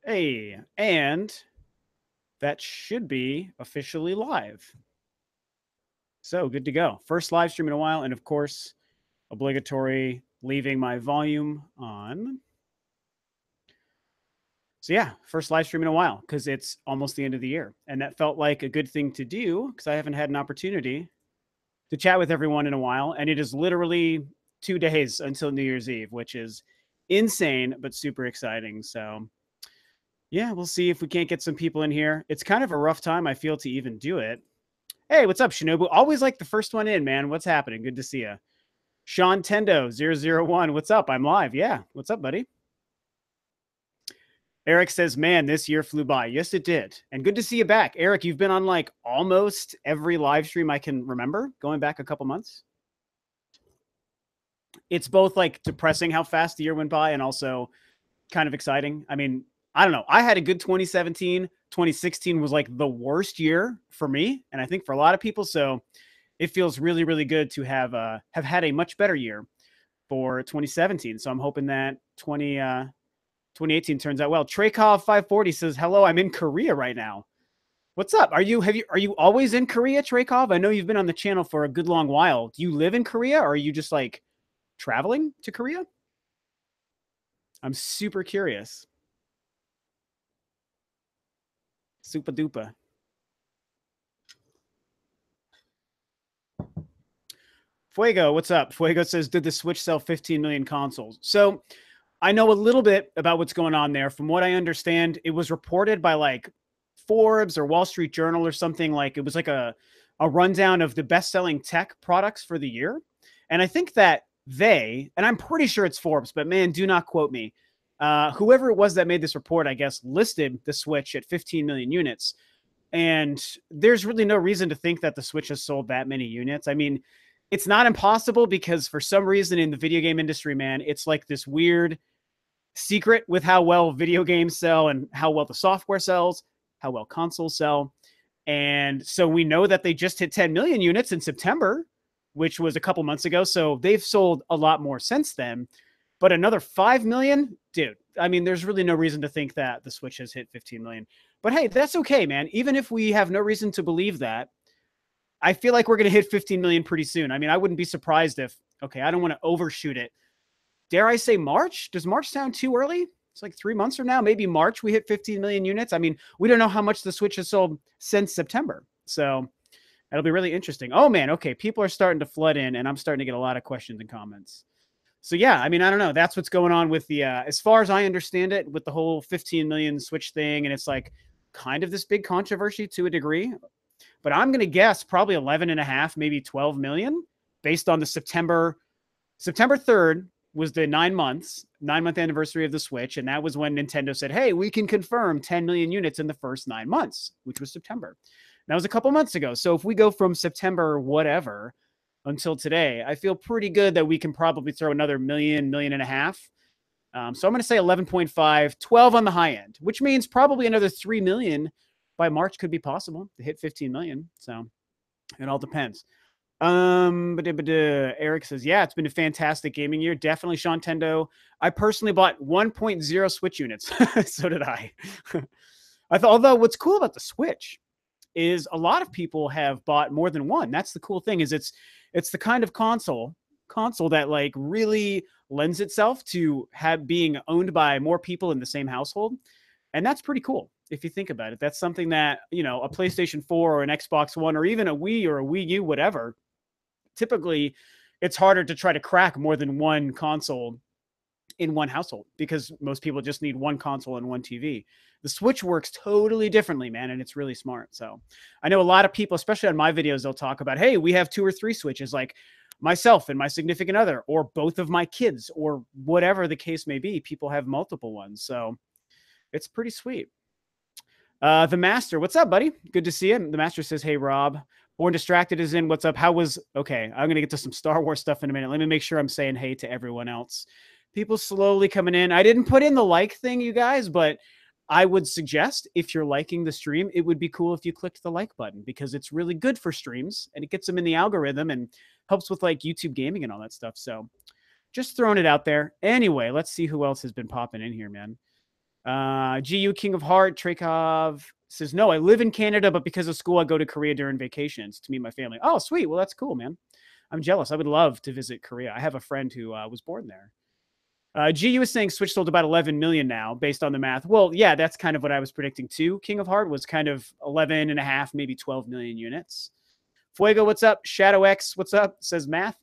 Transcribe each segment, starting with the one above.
Hey, and that should be officially live. So good to go. First live stream in a while. And of course, obligatory leaving my volume on. So yeah, first live stream in a while because it's almost the end of the year. And that felt like a good thing to do because I haven't had an opportunity to chat with everyone in a while. And it is literally 2 days until New Year's Eve, which is insane, but super exciting. So yeah, we'll see if we can't get some people in here. It's kind of a rough time, I feel, to even do it. Hey, what's up, Shinobu? Always like the first one in, man. What's happening? Good to see you. Sean Tendo 001. What's up? I'm live. Yeah. What's up, buddy? Eric says, man, this year flew by. Yes, it did. And good to see you back. Eric, you've been on like almost every live stream I can remember, going back a couple months. It's both like depressing how fast the year went by and also kind of exciting. I mean, I don't know. I had a good 2017. 2016 was like the worst year for me, and I think for a lot of people. So it feels really, really good to have had a much better year for 2017. So I'm hoping that 2018 turns out well. Traykov 540 says, "Hello, I'm in Korea right now. What's up? Are you always in Korea, Traykov? I know you've been on the channel for a good long while. Do you live in Korea, or are you just like traveling to Korea? I'm super curious. Super duper. Fuego, what's up? Fuego says, did the Switch sell 15 million consoles? So I know a little bit about what's going on there. From what I understand, it was reported by like Forbes or Wall Street Journal or something. Like it was like a rundown of the best-selling tech products for the year. And I think that and I'm pretty sure it's Forbes, but man, do not quote me. Whoever it was that made this report, I guess, listed the Switch at 15 million units. And there's really no reason to think that the Switch has sold that many units. I mean, it's not impossible because for some reason in the video game industry, man, it's like this weird secret with how well video games sell and how well the software sells, how well consoles sell. And so we know that they just hit 10 million units in September, which was a couple months ago. So they've sold a lot more since then. But another 5 million, dude, I mean, there's really no reason to think that the Switch has hit 15 million. But hey, that's okay, man. Even if we have no reason to believe that, I feel like we're going to hit 15 million pretty soon. I mean, I wouldn't be surprised if, okay, I don't want to overshoot it. Dare I say March? Does March sound too early? It's like 3 months from now. Maybe March we hit 15 million units. I mean, we don't know how much the Switch has sold since September. So that'll be really interesting. Oh, man. Okay. People are starting to flood in, and I'm starting to get a lot of questions and comments. So, yeah, I mean, I don't know. That's what's going on with the, as far as I understand it, with the whole 15 million Switch thing. And it's like kind of this big controversy to a degree. But I'm going to guess probably 11 and a half, maybe 12 million based on the September 3rd was the 9-month anniversary of the Switch. And that was when Nintendo said, hey, we can confirm 10 million units in the first 9 months, which was September. That was a couple months ago. So if we go from September, whatever, until today, I feel pretty good that we can probably throw another million and a half. So I'm going to say 11.5, 12 on the high end, which means probably another 3 million by March could be possible to hit 15 million. So it all depends. Eric says, yeah, it's been a fantastic gaming year. Definitely Sean Tendo. I personally bought 1.0 Switch units. So did I. Although what's cool about the Switch is a lot of people have bought more than one. That's the cool thing is it's the kind of console that like really lends itself to being owned by more people in the same household. And that's pretty cool. If you think about it, that's something that, you know, a PlayStation 4 or an Xbox One or even a Wii or a Wii U, whatever, typically it's harder to try to crack more than one console in one household because most people just need one console and one TV. The Switch works totally differently, man, and it's really smart. So I know a lot of people, especially on my videos, they'll talk about, hey, we have 2 or 3 Switches, like myself and my significant other, or both of my kids, or whatever the case may be. People have multiple ones. So it's pretty sweet. The Master, what's up, buddy? Good to see you. The Master says, hey, Rob. Born Distracted is in. What's up? Okay, I'm going to get to some Star Wars stuff in a minute. Let me make sure I'm saying hey to everyone else. People slowly coming in. I didn't put in the like thing, you guys, but I would suggest if you're liking the stream, it would be cool if you clicked the like button because it's really good for streams and it gets them in the algorithm and helps with like YouTube gaming and all that stuff. So just throwing it out there. Anyway, let's see who else has been popping in here, man. GU King of Heart, Trakov says, no, I live in Canada, but because of school, I go to Korea during vacations to meet my family. Oh, sweet. Well, that's cool, man. I'm jealous. I would love to visit Korea. I have a friend who was born there. GU is saying Switch sold about 11 million now based on the math. Well, yeah, that's kind of what I was predicting too. King of Heart was kind of 11 and a half, maybe 12 million units. Fuego, what's up? Shadow X, what's up? Says math.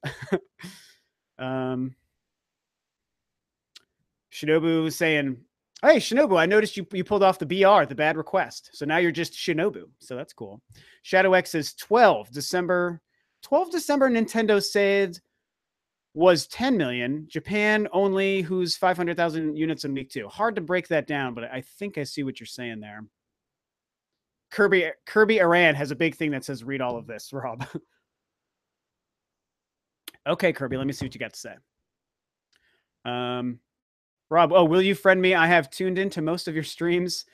Shinobu saying, hey, Shinobu, I noticed you pulled off the BR, the bad request. So now you're just Shinobu. So that's cool. Shadow X says 12 December Nintendo said was 10 million. Japan only, who's 500,000 units in week 2. Hard to break that down, but I think I see what you're saying there. Kirby Iran has a big thing that says read all of this, Rob. Okay, Kirby, let me see what you got to say. Rob, oh, will you friend me? I have tuned into most of your streams.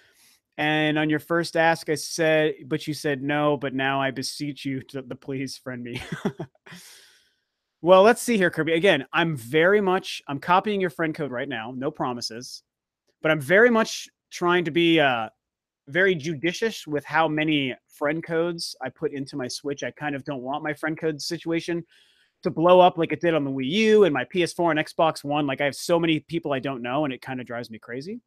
And on your first ask, I said, but you said no, but now I beseech you to please friend me. Well, let's see here, Kirby. Again, I'm copying your friend code right now. No promises. But I'm very much trying to be very judicious with how many friend codes I put into my Switch. I kind of don't want my friend code situation to blow up like it did on the Wii U and my PS4 and Xbox One. Like I have so many people I don't know, and it kind of drives me crazy.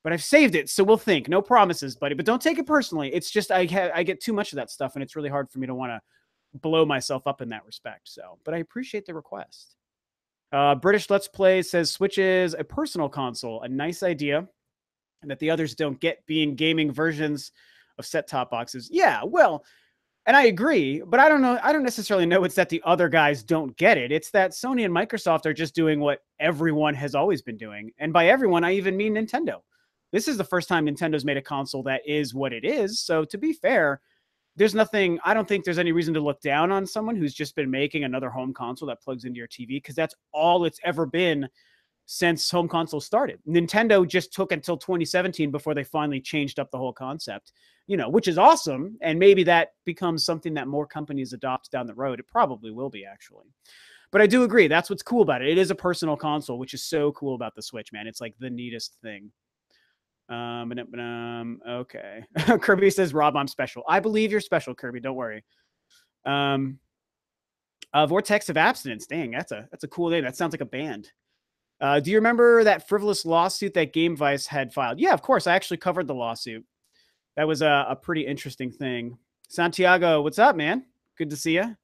But I've saved it, so we'll think. No promises, buddy. But don't take it personally. It's just I get too much of that stuff, and it's really hard for me to want to blow myself up in that respect. So, but I appreciate the request. British Let's Play says Switch is a personal console, a nice idea, and that the others don't get being gaming versions of set-top boxes. Yeah, well, and I agree, but I don't know. I don't necessarily know it's that the other guys don't get it. It's that Sony and Microsoft are just doing what everyone has always been doing. And by everyone, I even mean Nintendo. This is the first time Nintendo's made a console that is what it is. So to be fair, there's nothing, I don't think there's any reason to look down on someone who's just been making another home console that plugs into your TV, because that's all it's ever been since home consoles started. Nintendo just took until 2017 before they finally changed up the whole concept, which is awesome. And maybe that becomes something that more companies adopt down the road. It probably will be, actually. But I do agree. That's what's cool about it. It is a personal console, which is so cool about the Switch, man. It's like the neatest thing. Okay. Kirby says, Rob, I'm special. I believe you're special, Kirby. Don't worry. Vortex of Abstinence. Dang, that's a cool name. That sounds like a band. Do you remember that frivolous lawsuit that Game Vice had filed? Yeah, of course. I actually covered the lawsuit. That was a pretty interesting thing. Santiago, what's up, man? Good to see you.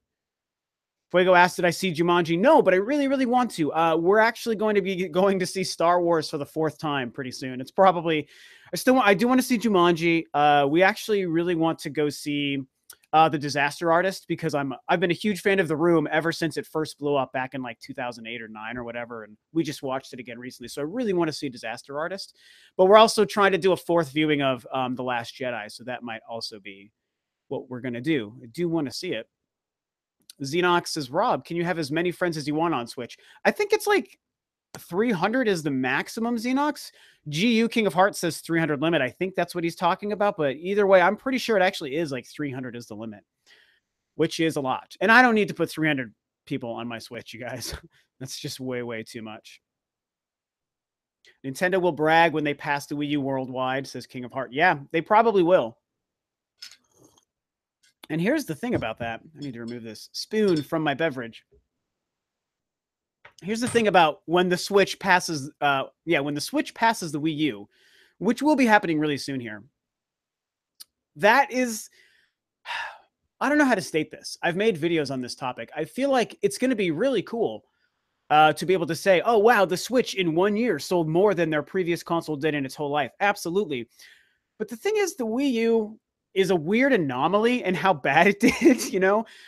Fuego asked, did I see Jumanji? No, but I really, really want to. We're actually going to be going to see Star Wars for the 4th time pretty soon. It's probably, I do want to see Jumanji. We actually really want to go see The Disaster Artist, because I've been a huge fan of The Room ever since it first blew up back in like 2008 or 9 or whatever. And we just watched it again recently. So I really want to see Disaster Artist. But we're also trying to do a 4th viewing of The Last Jedi. So that might also be what we're going to do. I do want to see it. Xenox says, Rob, can you have as many friends as you want on Switch? I think it's like 300 is the maximum, Xenox. GU King of Hearts says 300 limit. I think that's what he's talking about. But either way, I'm pretty sure it actually is like 300 is the limit, which is a lot. And I don't need to put 300 people on my Switch, you guys. That's just way, way too much. Nintendo will brag when they pass the Wii U worldwide, says King of Heart. Yeah, they probably will. And here's the thing about that. I need to remove this spoon from my beverage. Here's the thing about when the Switch passes, when the Switch passes the Wii U, which will be happening really soon here. That is, I don't know how to state this. I've made videos on this topic. I feel like it's going to be really cool to be able to say, oh, wow, the Switch in 1 year sold more than their previous console did in its whole life. Absolutely. But the thing is, the Wii U is a weird anomaly in how bad it did,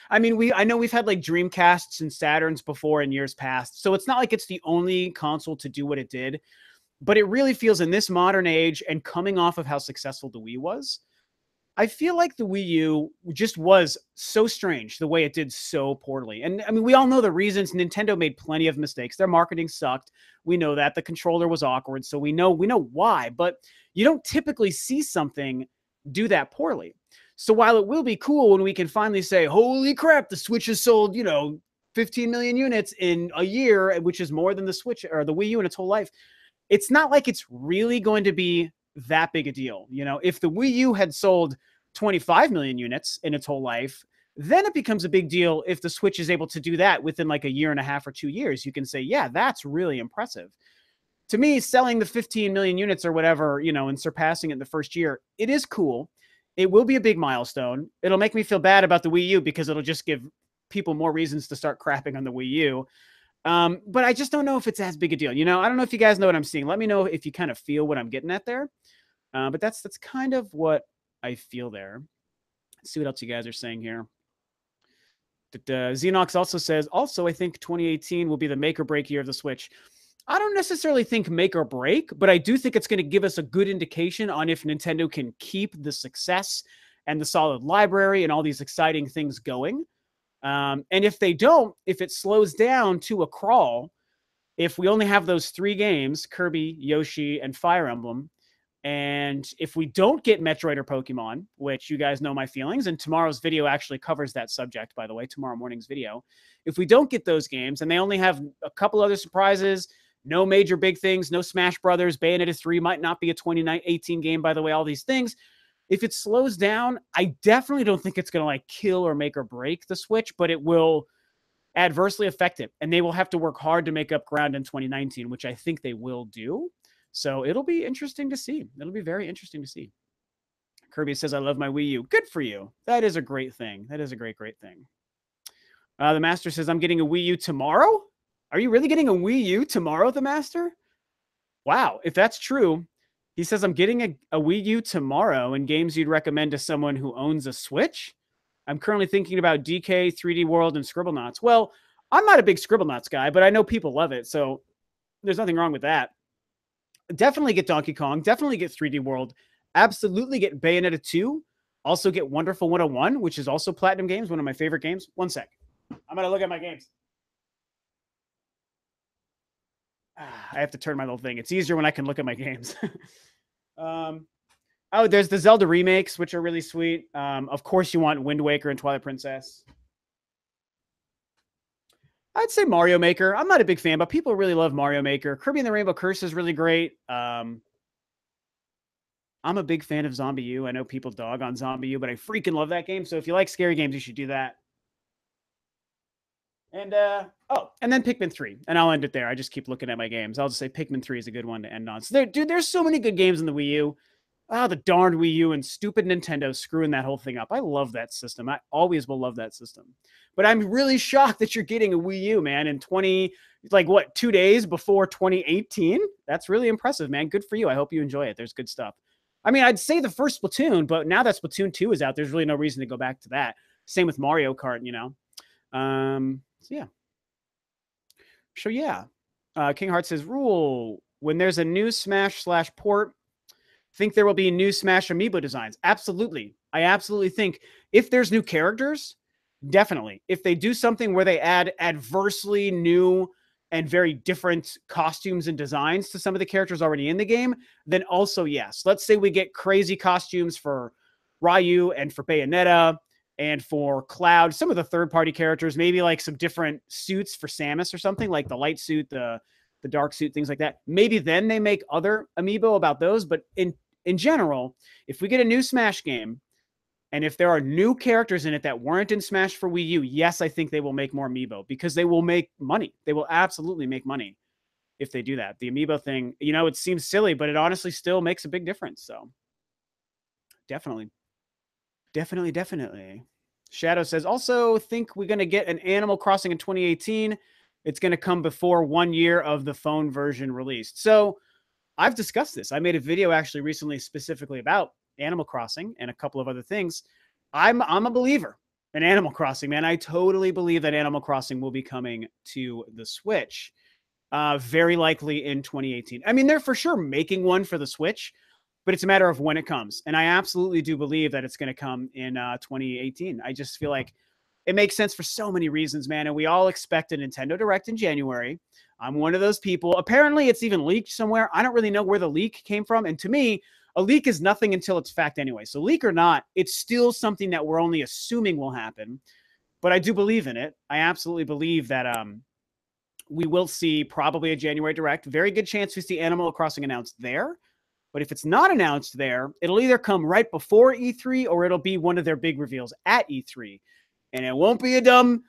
I mean, I know we've had like Dreamcasts and Saturns before in years past, so it's not like it's the only console to do what it did, but it really feels in this modern age and coming off of how successful the Wii was, I feel like the Wii U just was so strange the way it did so poorly. And I mean, we all know the reasons. Nintendo made plenty of mistakes. Their marketing sucked. We know that. The controller was awkward, so we know why, but you don't typically see something do that poorly. So while it will be cool when we can finally say, holy crap, the Switch has sold, 15 million units in a year, which is more than the Switch or the Wii U in its whole life, it's not like it's really going to be that big a deal. You know, if the Wii U had sold 25 million units in its whole life, then it becomes a big deal if the Switch is able to do that within like a year and a half or 2 years. You can say, yeah, that's really impressive. To me, selling the 15 million units or whatever, you know, and surpassing it in the first year, it is cool. It will be a big milestone. It'll make me feel bad about the Wii U because it'll just give people more reasons to start crapping on the Wii U. But I just don't know if it's as big a deal. You know, I don't know if you guys know what I'm seeing. Let me know if you kind of feel what I'm getting at there. But that's kind of what I feel there. Let's see what else you guys are saying here. Xenox also says, also, I think 2018 will be the make or break year of the Switch. I don't necessarily think make or break, but I do think it's going to give us a good indication on if Nintendo can keep the success and the solid library and all these exciting things going. And if they don't, if it slows down to a crawl, if we only have those 3 games, Kirby, Yoshi, and Fire Emblem, and if we don't get Metroid or Pokemon, which you guys know my feelings, and tomorrow's video actually covers that subject, by the way, tomorrow morning's video. If we don't get those games and they only have a couple other surprises, no major big things, no Smash Brothers, Bayonetta 3 might not be a 2018 game, by the way, all these things. If it slows down, I definitely don't think it's going to like kill or make or break the Switch, but it will adversely affect it. And they will have to work hard to make up ground in 2019, which I think they will do. So it'll be interesting to see. It'll be very interesting to see. Kirby says, I love my Wii U. Good for you. That is a great thing. That is a great, great thing. The Master says, I'm getting a Wii U tomorrow. Are you really getting a Wii U tomorrow, the Master? Wow. If that's true, he says, I'm getting a Wii U tomorrow and games you'd recommend to someone who owns a Switch. I'm currently thinking about DK, 3D World, and Scribblenauts. Well, I'm not a big Scribblenauts guy, but I know people love it. So there's nothing wrong with that. Definitely get Donkey Kong. Definitely get 3D World. Absolutely get Bayonetta 2. Also get Wonderful 101, which is also Platinum Games, one of my favorite games. One sec. I'm going to look at my games. I have to turn my little thing. It's easier when I can look at my games. Oh, there's the Zelda remakes, which are really sweet. Of course, you want Wind Waker and Twilight Princess. I'd say Mario Maker. I'm not a big fan, but people really love Mario Maker. Kirby and the Rainbow Curse is really great. I'm a big fan of Zombie U. I know people dog on Zombie U, but I freaking love that game. So if you like scary games, you should do that. And, and then Pikmin 3. And I'll end it there. I just keep looking at my games. I'll just say Pikmin 3 is a good one to end on. So there's so many good games in the Wii U. Oh, the darned Wii U and stupid Nintendo screwing that whole thing up. I love that system. I always will love that system. But I'm really shocked that you're getting a Wii U, man, in 2 days before 2018? That's really impressive, man. Good for you. I hope you enjoy it. There's good stuff. I mean, I'd say the first Splatoon, but now that Splatoon 2 is out, there's really no reason to go back to that. Same with Mario Kart, you know. So, yeah. So, yeah. King Heart says, rule, when there's a new Smash/port, think there will be new Smash Amiibo designs. Absolutely. I absolutely think if there's new characters, definitely. If they do something where they add adversely new and very different costumes and designs to some of the characters already in the game, then also yes. Let's say we get crazy costumes for Ryu and for Bayonetta and for Cloud, some of the third-party characters, maybe like some different suits for Samus or something, like the light suit, the dark suit, things like that. Maybe then they make other Amiibo about those, but in general, if we get a new Smash game, and if there are new characters in it that weren't in Smash for Wii U, yes, I think they will make more Amiibo because they will make money. They will absolutely make money if they do that. The Amiibo thing, you know, it seems silly, but it honestly still makes a big difference. So definitely. Shadow says, also think we're going to get an Animal Crossing in 2018. It's going to come before 1 year of the phone version released. So I've discussed this. I made a video actually recently specifically about Animal Crossing and a couple of other things. I'm a believer in Animal Crossing, man. I totally believe that Animal Crossing will be coming to the Switch very likely in 2018. I mean, they're for sure making one for the Switch, but it's a matter of when it comes. And I absolutely do believe that it's going to come in 2018. I just feel like it makes sense for so many reasons, man. And we all expect a Nintendo Direct in January. I'm one of those people. Apparently, it's even leaked somewhere. I don't really know where the leak came from. And to me, a leak is nothing until it's fact anyway. So leak or not, it's still something that we're only assuming will happen. But I do believe in it. I absolutely believe that we will see probably a January Direct. Very good chance we see Animal Crossing announced there. But if it's not announced there, it'll either come right before E3 or it'll be one of their big reveals at E3. And it won't be a dumb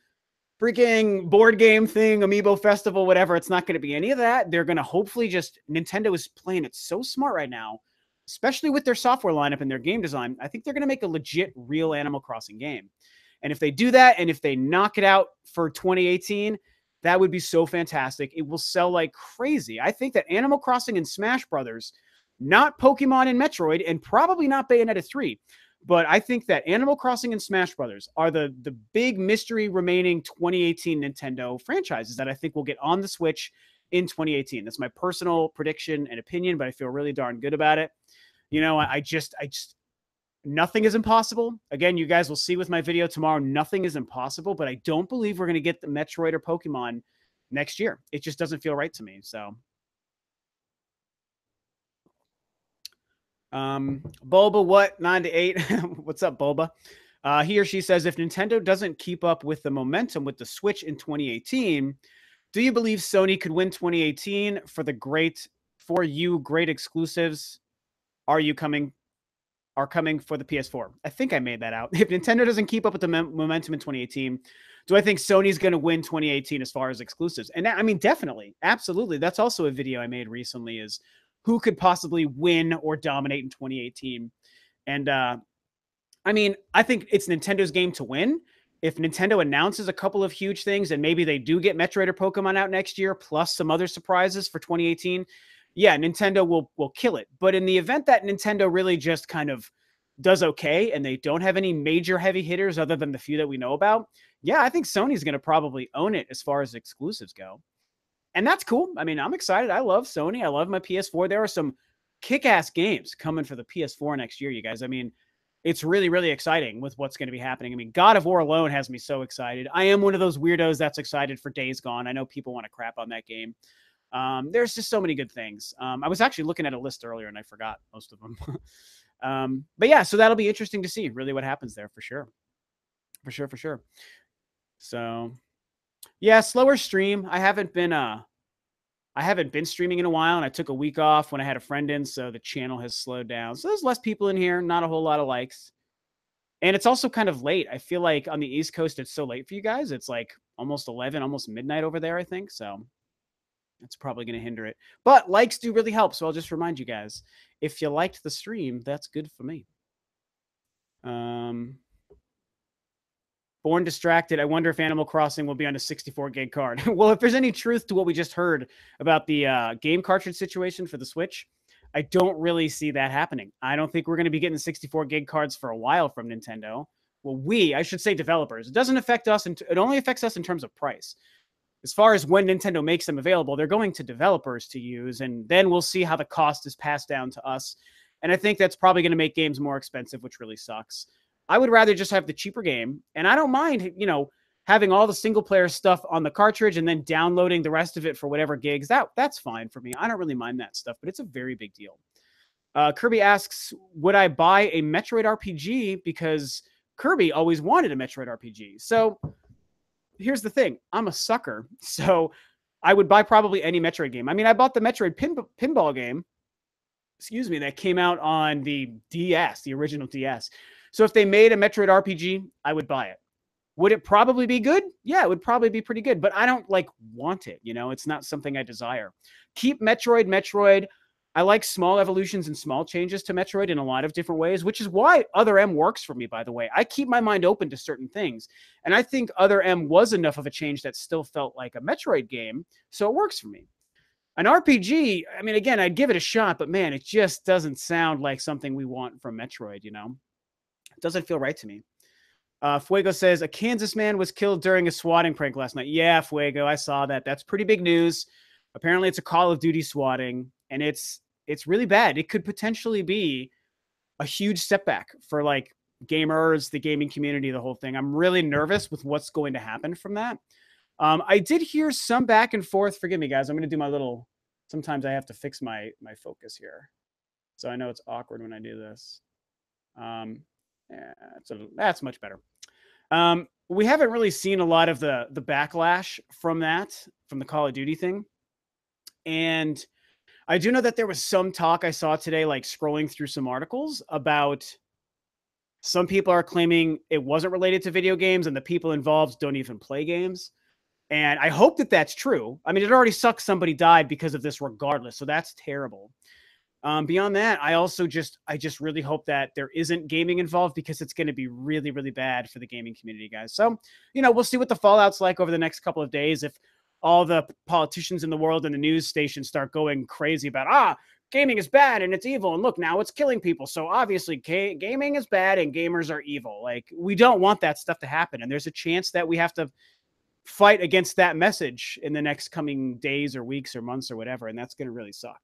freaking board game thing, Amiibo Festival, whatever. It's not going to be any of that. They're going to hopefully just, Nintendo is playing it so smart right now, especially with their software lineup and their game design. I think they're going to make a legit, real Animal Crossing game. And if they do that, and if they knock it out for 2018, that would be so fantastic. It will sell like crazy. I think that Animal Crossing and Smash Brothers, not Pokemon and Metroid, and probably not Bayonetta 3, but I think that Animal Crossing and Smash Brothers are the big mystery remaining 2018 Nintendo franchises that I think will get on the Switch in 2018. That's my personal prediction and opinion, but I feel really darn good about it. You know, I just nothing is impossible. Again, you guys will see with my video tomorrow, nothing is impossible, but I don't believe we're going to get the Metroid or Pokemon next year. It just doesn't feel right to me. So, Bulba, what? 9 to 8. What's up, Bulba? He or she says, if Nintendo doesn't keep up with the momentum with the Switch in 2018, do you believe Sony could win 2018 for the great exclusives? Are coming for the PS4. I think I made that out. If Nintendo doesn't keep up with the momentum in 2018, do I think Sony's going to win 2018 as far as exclusives? And I mean, definitely, absolutely. That's also a video I made recently, is who could possibly win or dominate in 2018. And I mean, I think it's Nintendo's game to win. If Nintendo announces a couple of huge things and maybe they do get Metroid or Pokemon out next year, plus some other surprises for 2018, yeah, Nintendo will kill it. But in the event that Nintendo really just kind of does okay and they don't have any major heavy hitters other than the few that we know about, yeah, I think Sony's going to probably own it as far as exclusives go. And that's cool. I mean, I'm excited. I love Sony. I love my PS4. There are some kick-ass games coming for the PS4 next year, you guys. I mean, it's really, really exciting with what's going to be happening. I mean, God of War alone has me so excited. I am one of those weirdos that's excited for Days Gone. I know people want to crap on that game. There's just so many good things. I was actually looking at a list earlier and I forgot most of them. But yeah, so that'll be interesting to see really what happens there for sure. For sure. So yeah, slower stream. I haven't been streaming in a while, and I took a week off when I had a friend in, so the channel has slowed down. So there's less people in here, not a whole lot of likes. And it's also kind of late. I feel like on the East Coast, it's so late for you guys. It's like almost 11, almost midnight over there, I think. So it's probably going to hinder it. But likes do really help, so I'll just remind you guys, if you liked the stream, that's good for me. Born Distracted. I wonder if Animal Crossing will be on a 64 gig card. Well, if there's any truth to what we just heard about the game cartridge situation for the Switch, I don't really see that happening. I don't think we're going to be getting 64 gig cards for a while from Nintendo. Well, I should say developers. It doesn't affect us. It only affects us in terms of price. As far as when Nintendo makes them available, they're going to developers to use, and then we'll see how the cost is passed down to us. And I think that's probably going to make games more expensive, which really sucks. I would rather just have the cheaper game, and I don't mind, having all the single player stuff on the cartridge and then downloading the rest of it for whatever gigs. That's fine for me. I don't really mind that stuff, but it's a very big deal. Kirby asks, would I buy a Metroid RPG? Because Kirby always wanted a Metroid RPG. So here's the thing. I'm a sucker. So I would buy probably any Metroid game. I mean, I bought the Metroid pinball game, that came out on the DS, the original DS. So if they made a Metroid RPG, I would buy it. Would it probably be good? Yeah, it would probably be pretty good, but I don't want it. It's not something I desire. Keep Metroid. I like small evolutions and small changes to Metroid in a lot of different ways, which is why Other M works for me, by the way. I keep my mind open to certain things. And I think Other M was enough of a change that still felt like a Metroid game, so it works for me. An RPG, I mean, again, I'd give it a shot, but man, it just doesn't sound like something we want from Metroid, It doesn't feel right to me. Fuego says, a Kansas man was killed during a swatting prank last night. Yeah, Fuego, I saw that. That's pretty big news. Apparently, it's a Call of Duty swatting, and it's really bad. It could potentially be a huge setback for gamers, the gaming community, the whole thing. I'm really nervous with what's going to happen from that. I did hear some back and forth. Forgive me, guys. I'm going to do my little. Sometimes I have to fix my focus here, so I know it's awkward when I do this. Yeah, that's much better. We haven't really seen a lot of the backlash from that, from the Call of Duty thing. And I do know that there was some talk I saw today, like scrolling through some articles about some people are claiming it wasn't related to video games and the people involved don't even play games. And I hope that that's true. I mean, it already sucks somebody died because of this regardless. So that's terrible. Beyond that, I just really hope that there isn't gaming involved because it's going to be really, really bad for the gaming community, guys. So, we'll see what the fallout's like over the next couple of days. If all the politicians in the world and the news stations start going crazy about, gaming is bad and it's evil. And look, now it's killing people. So obviously gaming is bad and gamers are evil. Like, we don't want that stuff to happen. And there's a chance that we have to fight against that message in the next coming days or weeks or months or whatever. And that's going to really suck.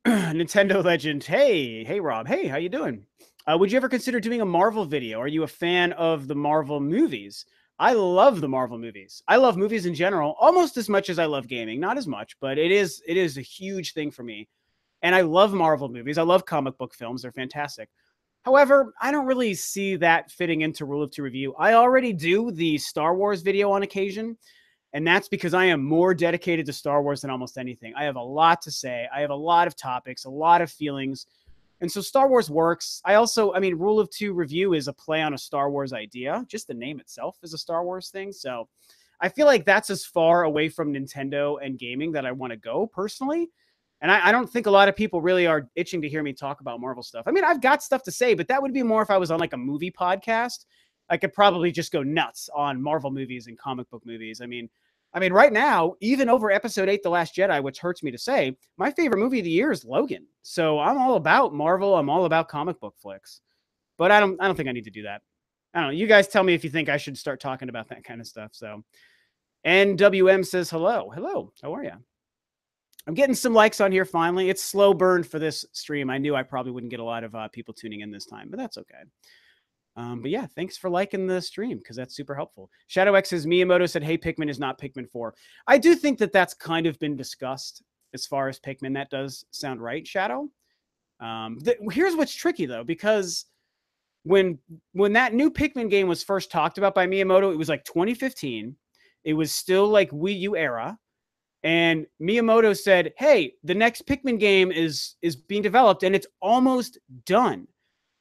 Nintendo legend. Hey Rob. Hey, how you doing? Would you ever consider doing a Marvel video? Are you a fan of the Marvel movies? I love the Marvel movies. I love movies in general, almost as much as I love gaming. Not as much, but it is a huge thing for me. And I love Marvel movies. I love comic book films. They're fantastic. However, I don't really see that fitting into Rule of Two Review. I already do the Star Wars video on occasion. And that's because I am more dedicated to Star Wars than almost anything. I have a lot to say. I have a lot of topics, a lot of feelings. And so Star Wars works. Rule of Two Review is a play on a Star Wars idea. Just the name itself is a Star Wars thing. So I feel like that's as far away from Nintendo and gaming that I want to go personally. And I don't think a lot of people really are itching to hear me talk about Marvel stuff. I mean, I've got stuff to say, but that would be more if I was on like a movie podcast. I could probably just go nuts on Marvel movies and comic book movies. I mean, right now, even over Episode 8, The Last Jedi, which hurts me to say, my favorite movie of the year is Logan. So I'm all about Marvel. I'm all about comic book flicks. But I don't think I need to do that. I don't know. You guys tell me if you think I should start talking about that kind of stuff. So NWM says hello. Hello. How are you? I'm getting some likes on here finally. It's slow burn for this stream. I knew I probably wouldn't get a lot of people tuning in this time, but that's okay. But yeah, thanks for liking the stream because that's super helpful. Shadow X says Miyamoto said, "Hey, Pikmin is not Pikmin 4." I do think that that's kind of been discussed as far as Pikmin. That does sound right, Shadow. Here's what's tricky though, because when that new Pikmin game was first talked about by Miyamoto, it was like 2015. It was still like Wii U era. And Miyamoto said, "Hey, the next Pikmin game is being developed and it's almost done.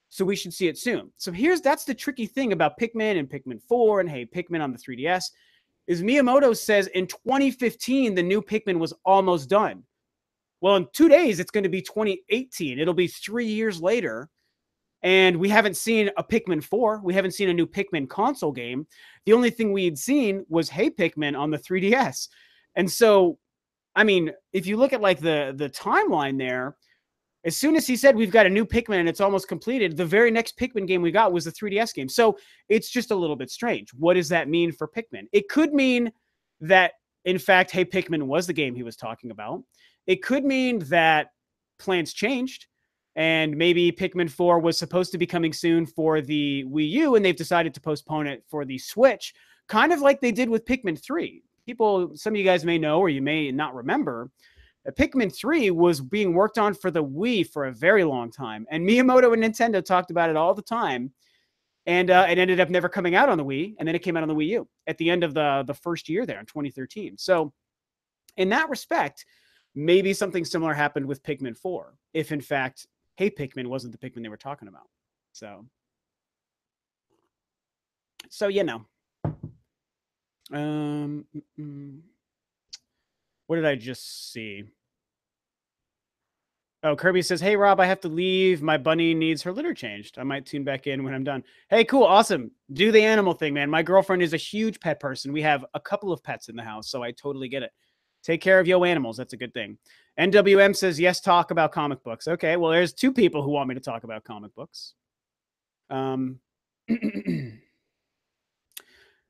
So we should see it soon." So that's the tricky thing about Pikmin and Pikmin 4 and Hey Pikmin on the 3DS is Miyamoto says in 2015 the new Pikmin was almost done. Well, in 2 days it's going to be 2018. It'll be 3 years later. And we haven't seen a Pikmin 4. We haven't seen a new Pikmin console game. The only thing we had seen was Hey Pikmin on the 3DS. And so, I mean, if you look at like the timeline there, as soon as he said we've got a new Pikmin and it's almost completed, the very next Pikmin game we got was the 3DS game. So it's just a little bit strange. What does that mean for Pikmin? It could mean that, in fact, Hey Pikmin was the game he was talking about. It could mean that plans changed and maybe Pikmin 4 was supposed to be coming soon for the Wii U and they've decided to postpone it for the Switch, kind of like they did with Pikmin 3. Some of you guys may know or you may not remember, Pikmin 3 was being worked on for the Wii for a very long time. And Miyamoto and Nintendo talked about it all the time. And it ended up never coming out on the Wii. And then it came out on the Wii U at the end of the first year there in 2013. So in that respect, maybe something similar happened with Pikmin 4. If in fact, Hey Pikmin wasn't the Pikmin they were talking about. So you know. What did I just see? Oh, Kirby says, "Hey, Rob, I have to leave. My bunny needs her litter changed. I might tune back in when I'm done." Hey, cool. Awesome. Do the animal thing, man. My girlfriend is a huge pet person. We have a couple of pets in the house, so I totally get it. Take care of your animals. That's a good thing. NWM says, "Yes, talk about comic books." Okay, well, there's two people who want me to talk about comic books.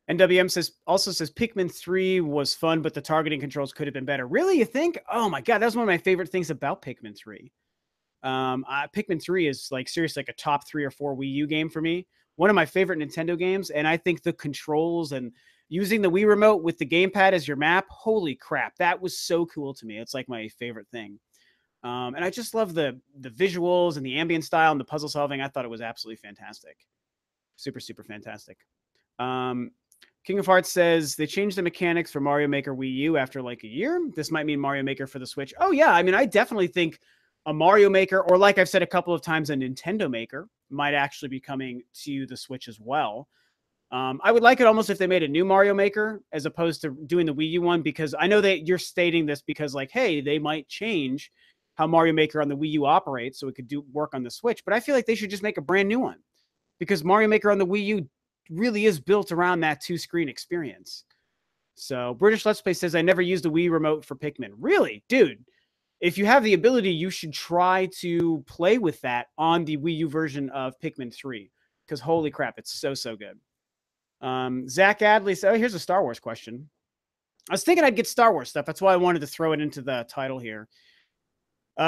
NWM also says Pikmin 3 was fun, but the targeting controls could have been better. Really, you think? Oh my god, that was one of my favorite things about Pikmin 3. Pikmin 3 is like seriously like a top 3 or 4 Wii U game for me. One of my favorite Nintendo games, and I think the controls and using the Wii remote with the gamepad as your map, holy crap, that was so cool to me. It's like my favorite thing. And I just love the visuals and the ambient style and the puzzle solving. I thought it was absolutely fantastic. Super, super fantastic. Um, King of Hearts says they changed the mechanics for Mario Maker Wii U after like a year. This might mean Mario Maker for the Switch. Oh, yeah. I mean, I definitely think a Mario Maker, or like I've said a couple of times, a Nintendo Maker might actually be coming to the Switch as well. I would like it almost if they made a new Mario Maker as opposed to doing the Wii U one, because I know that you're stating this because, like, hey, they might change how Mario Maker on the Wii U operates so it could do work on the Switch. But I feel like they should just make a brand new one, because Mario Maker on the Wii U really is built around that two-screen experience. So British Let's Play says, I never used a Wii remote for Pikmin. Really? Dude, if you have the ability, you should try to play with that on the Wii U version of Pikmin 3, because holy crap, it's so, so good. Zach Adley said, oh, here's a Star Wars question. I was thinking I'd get Star Wars stuff. That's why I wanted to throw it into the title here.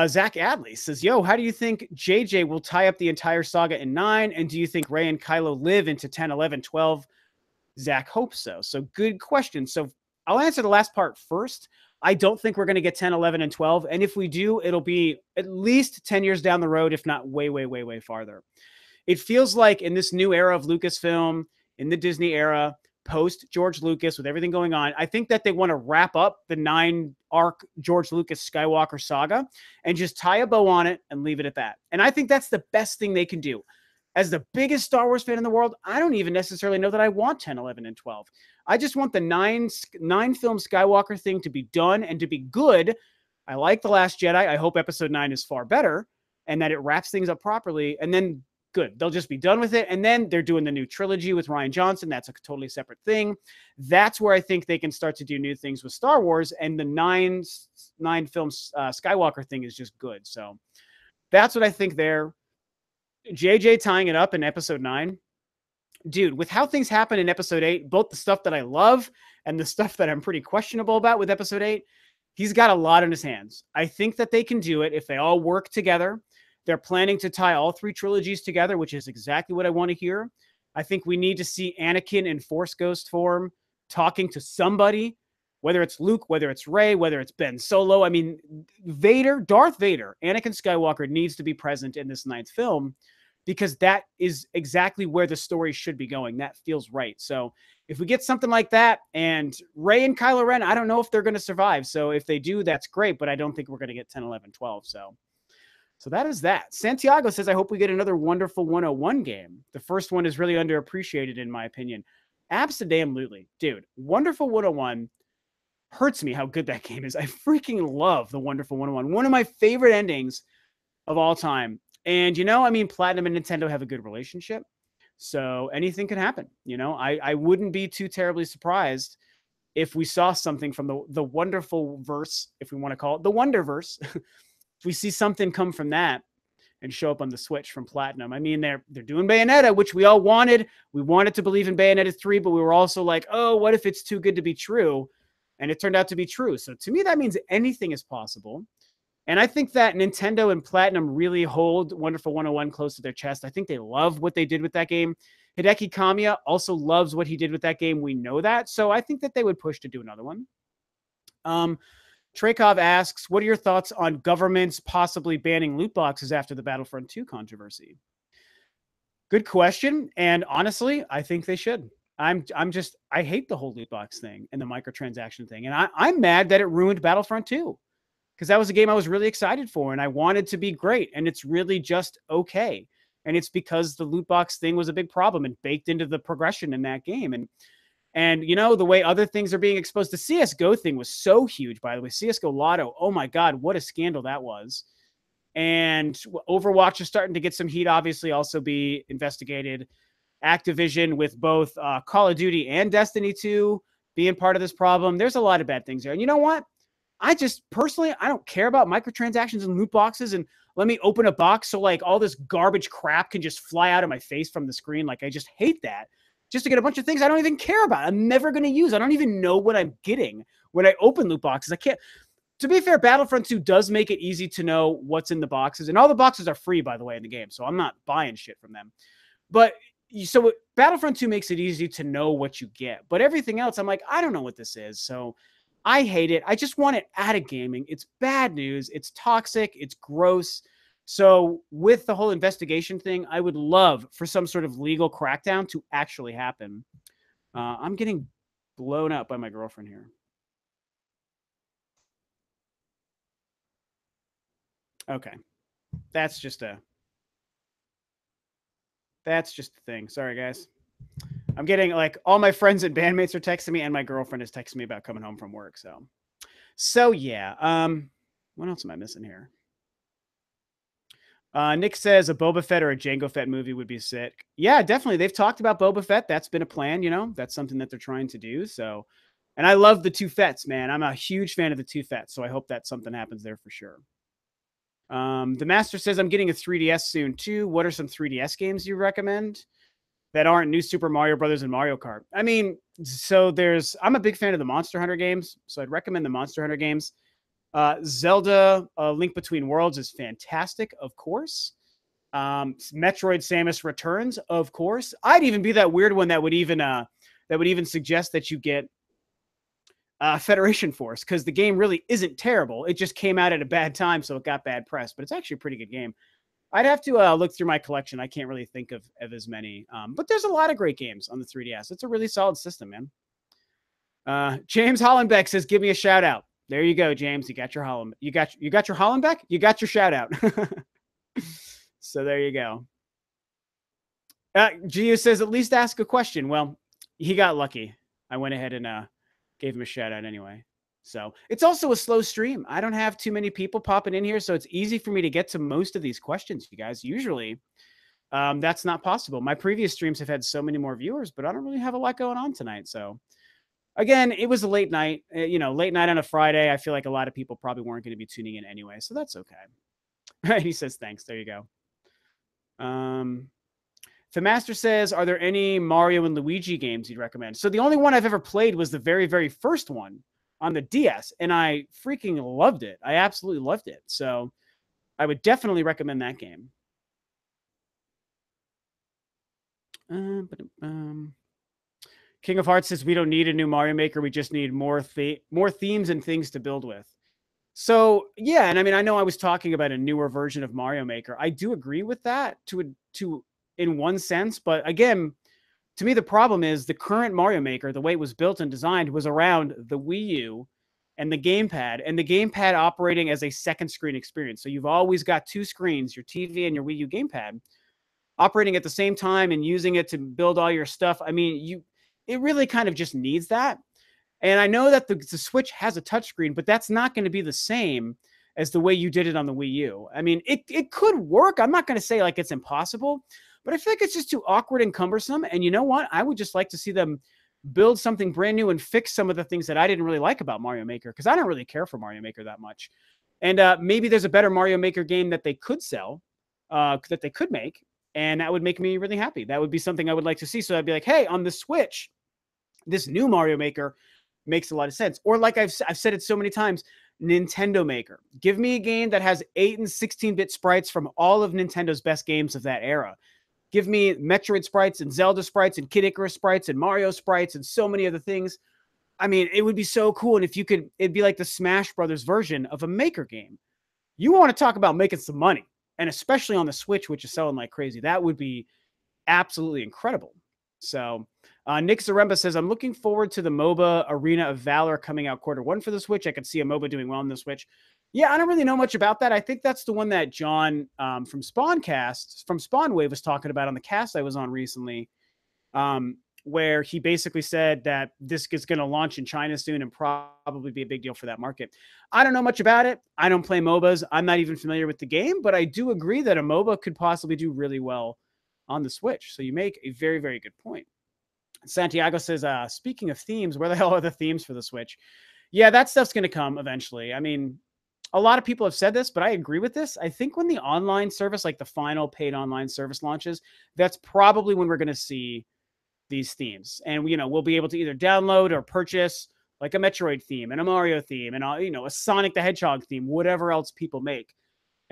Zach Adley says, yo, how do you think JJ will tie up the entire saga in 9? And do you think Rey and Kylo live into 10, 11, 12? Zach hopes so. So good question. So I'll answer the last part first. I don't think we're going to get 10, 11, and 12. And if we do, it'll be at least 10 years down the road, if not way, way, way, way farther. It feels like in this new era of Lucasfilm, in the Disney era, post George Lucas, with everything going on, I think that they want to wrap up the 9-arc George Lucas Skywalker saga and just tie a bow on it and leave it at that. And I think that's the best thing they can do. As the biggest Star Wars fan in the world, I don't even necessarily know that I want 10, 11, and 12. I just want the 9-film Skywalker thing to be done and to be good. I like The Last Jedi. I hope Episode 9 is far better and that it wraps things up properly. And then good, they'll just be done with it. And then they're doing the new trilogy with Rian Johnson. That's a totally separate thing. That's where I think they can start to do new things with Star Wars. And the 9-film Skywalker thing is just good. So that's what I think there. JJ tying it up in Episode 9. Dude, with how things happen in Episode 8, both the stuff that I love and the stuff that I'm pretty questionable about with Episode 8, he's got a lot in his hands. I think that they can do it if they all work together. They're planning to tie all 3 trilogies together, which is exactly what I want to hear. I think we need to see Anakin in Force Ghost form talking to somebody, whether it's Luke, whether it's Rey, whether it's Ben Solo. I mean, Darth Vader, Anakin Skywalker needs to be present in this 9th film, because that is exactly where the story should be going. That feels right. So if we get something like that, and Rey and Kylo Ren, I don't know if they're going to survive. So if they do, that's great, but I don't think we're going to get 10, 11, 12. So that is that. Santiago says, I hope we get another Wonderful 101 game. The first one is really underappreciated, in my opinion. Absolutely. Dude, Wonderful 101 hurts me how good that game is. I freaking love the Wonderful 101. One of my favorite endings of all time. And, I mean, Platinum and Nintendo have a good relationship. So anything can happen. I wouldn't be too terribly surprised if we saw something from the Wonderful verse, if we want to call it the Wonderverse. If we see something come from that and show up on the Switch from Platinum. I mean, they're doing Bayonetta, which we all wanted. We wanted to believe in Bayonetta 3, but we were also like, oh, what if it's too good to be true? And it turned out to be true. So to me, that means anything is possible. And I think that Nintendo and Platinum really hold Wonderful 101 close to their chest. I think they love what they did with that game. Hideki Kamiya also loves what he did with that game. We know that. So I think that they would push to do another one. Trakov asks, what are your thoughts on governments possibly banning loot boxes after the Battlefront 2 controversy? Good question. And honestly, I think they should. I hate the whole loot box thing and the microtransaction thing. And I'm mad that it ruined Battlefront 2, because that was a game I was really excited for and I wanted to be great. And it's really just okay. And it's because the loot box thing was a big problem and baked into the progression in that game. And the way other things are being exposed, the CSGO thing was so huge, by the way. CSGO Lotto, oh my God, what a scandal that was. And Overwatch is starting to get some heat, obviously, also be investigated. Activision with both Call of Duty and Destiny 2 being part of this problem. There's a lot of bad things there. And you know what? I don't care about microtransactions and loot boxes and let me open a box so like all this garbage crap can just fly out of my face from the screen. Like, I just hate that. Just to get a bunch of things I don't even care about. I'm never going to use. I don't even know what I'm getting when I open loot boxes. I can't. To be fair, Battlefront 2 does make it easy to know what's in the boxes. And all the boxes are free, by the way, in the game. So I'm not buying shit from them. But so Battlefront 2 makes it easy to know what you get. But everything else, I'm like, I don't know what this is. So I hate it. I just want it out of gaming. It's bad news. It's toxic. It's gross. So with the whole investigation thing, I would love for some sort of legal crackdown to actually happen. I'm getting blown up by my girlfriend here. Okay. That's just a thing. Sorry, guys. I'm getting like all my friends and bandmates are texting me, and my girlfriend is texting me about coming home from work. So yeah. What else am I missing here? Nick says a Boba Fett or a Jango Fett movie would be sick. Yeah, definitely. They've talked about Boba Fett. That's been a plan. That's something that they're trying to do. So, and I love the two Fetts, man. I'm a huge fan of the two Fetts. So I hope that something happens there for sure. The Master says I'm getting a 3DS soon too. What are some 3DS games you recommend that aren't New Super Mario Brothers and Mario Kart? I mean, so I'm a big fan of the Monster Hunter games, so I'd recommend the Monster Hunter games. Zelda, Link Between Worlds is fantastic, of course. Metroid: Samus Returns, of course. I'd even be that weird one that would even suggest that you get Federation Force, because the game really isn't terrible. It just came out at a bad time, so it got bad press. But it's actually a pretty good game. I'd have to look through my collection. I can't really think of as many. But there's a lot of great games on the 3DS. It's a really solid system, man. James Hollenbeck says, "Give me a shout out." There you go, James. You got your Hollenbeck. You got your Hollenbeck. You got your shout out. So there you go. Gio says, "At least ask a question." Well, he got lucky. I went ahead and gave him a shout out anyway. So it's also a slow stream. I don't have too many people popping in here, so it's easy for me to get to most of these questions, you guys. Usually, that's not possible. My previous streams have had so many more viewers, but I don't really have a lot going on tonight. So again, it was a late night. Late night on a Friday. I feel like a lot of people probably weren't going to be tuning in anyway, so that's okay. He says thanks. There you go. The Master says, "Are there any Mario and Luigi games you'd recommend?" So the only one I've ever played was the very, very first one on the DS, and I freaking loved it. I absolutely loved it. So I would definitely recommend that game. King of Hearts says, "We don't need a new Mario Maker. We just need more themes and things to build with." So yeah, and I mean, I know I was talking about a newer version of Mario Maker. I do agree with that to in one sense, but again, to me, the problem is the current Mario Maker, the way it was built and designed, was around the Wii U and the gamepad operating as a second screen experience. So you've always got two screens, your TV and your Wii U gamepad, operating at the same time and using it to build all your stuff. I mean, it really kind of just needs that. And I know that the Switch has a touchscreen, but that's not going to be the same as the way you did it on the Wii U. I mean, it could work. I'm not going to say like it's impossible, but I feel like it's just too awkward and cumbersome. And you know what? I would just like to see them build something brand new and fix some of the things that I didn't really like about Mario Maker, because I don't really care for Mario Maker that much. And maybe there's a better Mario Maker game that they could sell, that they could make, and that would make me really happy. That would be something I would like to see. So I'd be like, hey, on the Switch, this new Mario Maker makes a lot of sense. Or like I've said it so many times, Nintendo Maker. Give me a game that has 8 and 16-bit sprites from all of Nintendo's best games of that era. Give me Metroid sprites and Zelda sprites and Kid Icarus sprites and Mario sprites and so many other things. I mean, it would be so cool. And if you could, it'd be like the Smash Brothers version of a Maker game. You want to talk about making some money, and especially on the Switch, which is selling like crazy. That would be absolutely incredible. So Nick Zaremba says, "I'm looking forward to the MOBA Arena of Valor coming out Q1 for the Switch. I could see a MOBA doing well on the Switch." Yeah, I don't really know much about that. I think that's the one that John from Spawnwave was talking about on the cast I was on recently, where he basically said that this is going to launch in China soon and probably be a big deal for that market. I don't know much about it. I don't play MOBAs. I'm not even familiar with the game, but I do agree that a MOBA could possibly do really well on the Switch. So you make a very, very good point. Santiago says, "Speaking of themes, where the hell are the themes for the Switch?" Yeah, that stuff's going to come eventually. I mean, a lot of people have said this, but I agree with this. I think when the online service, like the final paid online service launches, that's probably when we're going to see these themes. And, we'll be able to either download or purchase like a Metroid theme and a Mario theme and, a Sonic the Hedgehog theme, whatever else people make.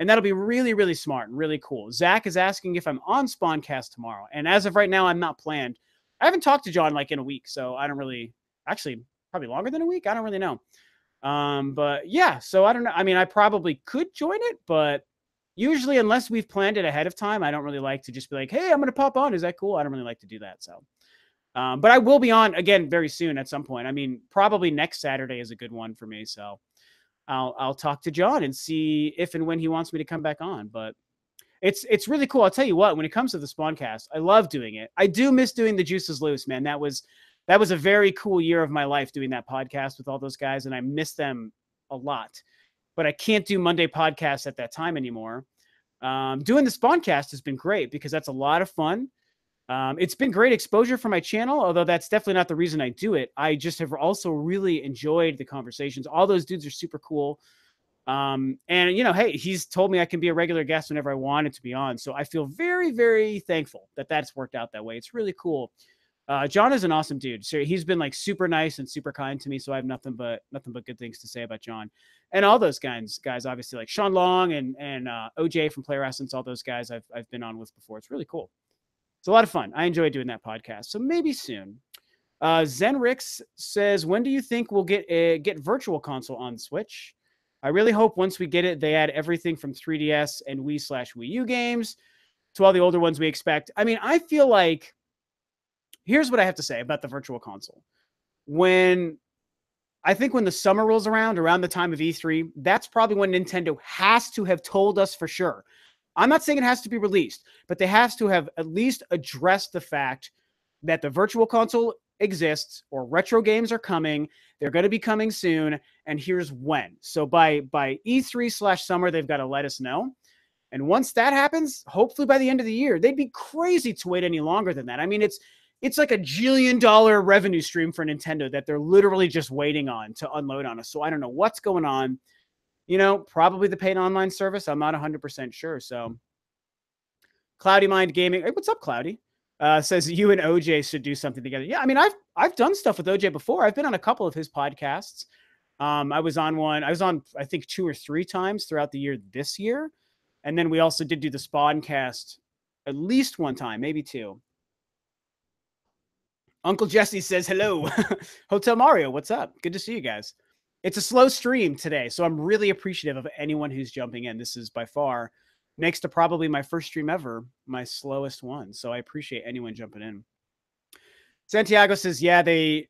And that'll be really, really smart and really cool. Zach is asking if I'm on Spawncast tomorrow. And as of right now, I'm not planned. I haven't talked to John like in a week, so I don't really, actually, probably longer than a week. I don't really know. But yeah, so I don't know. I mean, I probably could join it, but usually unless we've planned it ahead of time, I don't really like to just be like, hey, I'm going to pop on. Is that cool? I don't really like to do that. So, but I will be on again very soon at some point. I mean, probably next Saturday is a good one for me. So I'll talk to John and see if and when he wants me to come back on. But it's really cool. I'll tell you what, when it comes to the Spawncast, I love doing it. I do miss doing the Juices Loose, man. That was a very cool year of my life doing that podcast with all those guys, and I miss them a lot. But I can't do Monday podcasts at that time anymore. Doing the Spawncast has been great because that's a lot of fun. It's been great exposure for my channel, although that's definitely not the reason I do it. I just have also really enjoyed the conversations. All those dudes are super cool. And hey, he's told me I can be a regular guest whenever I wanted to be on. So I feel very, very thankful that that's worked out that way. It's really cool. John is an awesome dude. So he's been like super nice and super kind to me. So I have nothing but good things to say about John and all those guys, obviously like Sean Long and OJ from Player Essence, all those guys I've been on with before. It's really cool. It's a lot of fun. I enjoy doing that podcast. So maybe soon. Zenrix says, when do you think we'll get Virtual Console on Switch? I really hope once we get it, they add everything from 3DS and Wii/Wii U games to all the older ones we expect. I mean, I feel like, here's what I have to say about the Virtual Console. When the summer rolls around the time of E3, that's probably when Nintendo has to have told us for sure. I'm not saying it has to be released, but they have to have at least addressed the fact that the Virtual Console exists or retro games are coming. They're going to be coming soon. And here's when. So by E3/summer, they've got to let us know. And once that happens, hopefully by the end of the year, they'd be crazy to wait any longer than that. I mean, it's like $1 jillion revenue stream for Nintendo that they're literally just waiting on to unload on us. So I don't know what's going on. Probably the paid online service. I'm not 100% sure. So Cloudy Mind Gaming. Hey, what's up, Cloudy? Says you and OJ should do something together. Yeah, I mean, I've done stuff with OJ before. I've been on a couple of his podcasts. I was on I think 2 or 3 times throughout the year this year. And then we also did do the Spawncast at least 1 time, maybe 2. Uncle Jesse says hello. Hotel Mario, what's up? Good to see you guys. It's a slow stream today, so I'm really appreciative of anyone who's jumping in. This is by far, next to probably my first stream ever, my slowest one. So I appreciate anyone jumping in. Santiago says, yeah, they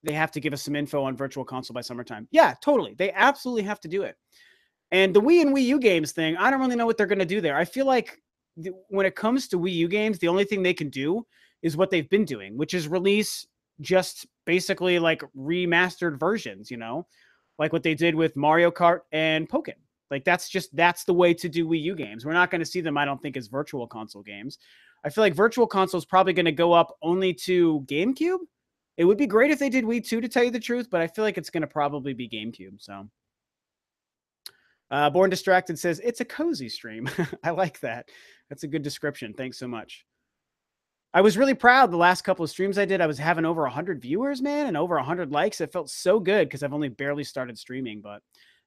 have to give us some info on Virtual Console by summertime. Yeah, totally. They absolutely have to do it. And the Wii and Wii U games thing, I don't really know what they're going to do there. I feel like when it comes to Wii U games, the only thing they can do is what they've been doing, which is release just basically like remastered versions, like what they did with Mario Kart and Pokken. Like that's the way to do Wii U games. We're not going to see them, I don't think, as Virtual Console games. I feel like Virtual Console is probably going to go up only to GameCube. It would be great if they did Wii 2, to tell you the truth, but I feel like it's going to probably be GameCube. So Born Distracted says, it's a cozy stream. I like that. That's a good description. Thanks so much. I was really proud the last couple of streams I did. I was having over 100 viewers, man, and over 100 likes. It felt so good because I've only barely started streaming, but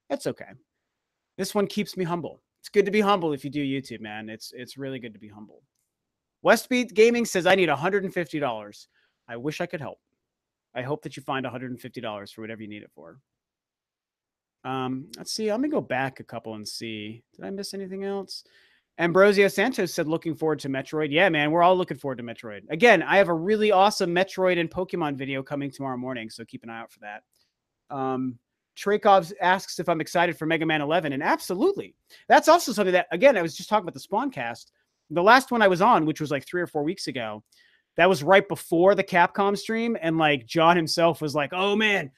that's okay. This one keeps me humble. It's good to be humble if you do YouTube, man. It's really good to be humble. Westbeat Gaming says, I need $150. I wish I could help. I hope that you find $150 for whatever you need it for. Let's see. I'm going to go back a couple and see. Did I miss anything else? Ambrosio Santos said, looking forward to Metroid. Yeah, man, we're all looking forward to Metroid. Again, I have a really awesome Metroid and Pokemon video coming tomorrow morning, so keep an eye out for that. Traykov asks if I'm excited for Mega Man 11, and absolutely. That's also something that, again, I was just talking about the Spawncast. The last one I was on, which was like 3 or 4 weeks ago, that was right before the Capcom stream, and like John himself was like, oh man,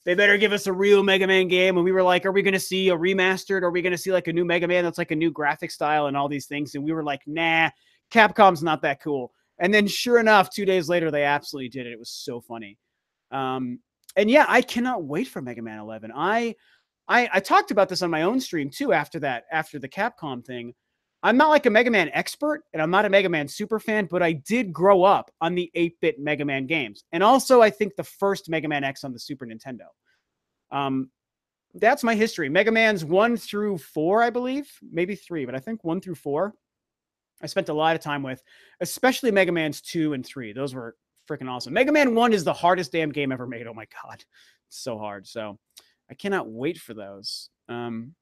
they better give us a real Mega Man game. And we were like, are we going to see a remastered? Are we going to see like a new Mega Man that's like a new graphic style and all these things? And we were like, nah, Capcom's not that cool. And then sure enough, 2 days later, they absolutely did it. It was so funny. And yeah, I cannot wait for Mega Man 11. I talked about this on my own stream too after the Capcom thing. I'm not like a Mega Man expert, and I'm not a Mega Man super fan, but I did grow up on the 8-bit Mega Man games. And also, I think the first Mega Man X on the Super Nintendo. That's my history. Mega Man's 1 through 4, I believe. Maybe 3, but I think 1 through 4. I spent a lot of time with, especially Mega Man's 2 and 3. Those were freaking awesome. Mega Man 1 is the hardest damn game ever made. Oh my God. It's so hard. So I cannot wait for those. Let's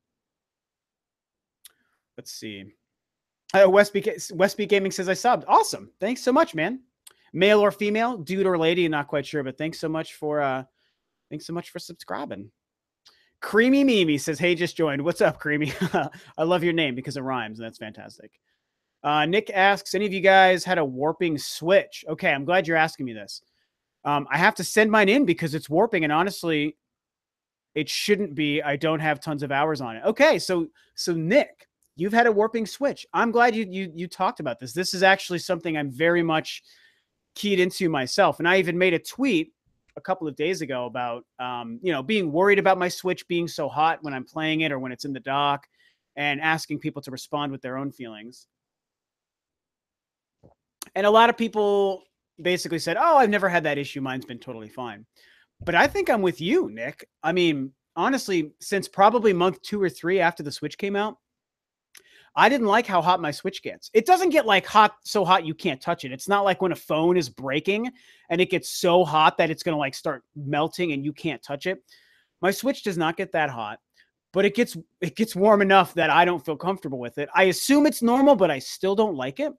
see. Westby Gaming says I subbed. Awesome. Thanks so much, man. Male or female, dude or lady, not quite sure, but thanks so much for subscribing. Creamy Mimi says, hey, just joined. What's up, Creamy? I love your name because it rhymes, and that's fantastic. Nick asks, any of you guys had a warping Switch? Okay, I'm glad you're asking me this. I have to send mine in because it's warping, and honestly, it shouldn't be. I don't have tons of hours on it. Okay, so Nick, you've had a warping Switch. I'm glad you talked about this. This is actually something I'm very much keyed into myself, and I even made a tweet a couple of days ago about being worried about my Switch being so hot when I'm playing it or when it's in the dock, and asking people to respond with their own feelings. And a lot of people basically said, oh, I've never had that issue. Mine's been totally fine. But I think I'm with you, Nick. I mean, honestly, since probably month 2 or 3 after the Switch came out, I didn't like how hot my Switch gets. It doesn't get like so hot you can't touch it. It's not like when a phone is breaking and it gets so hot that it's going to like start melting and you can't touch it. My Switch does not get that hot, but it gets warm enough that I don't feel comfortable with it. I assume it's normal, but I still don't like it.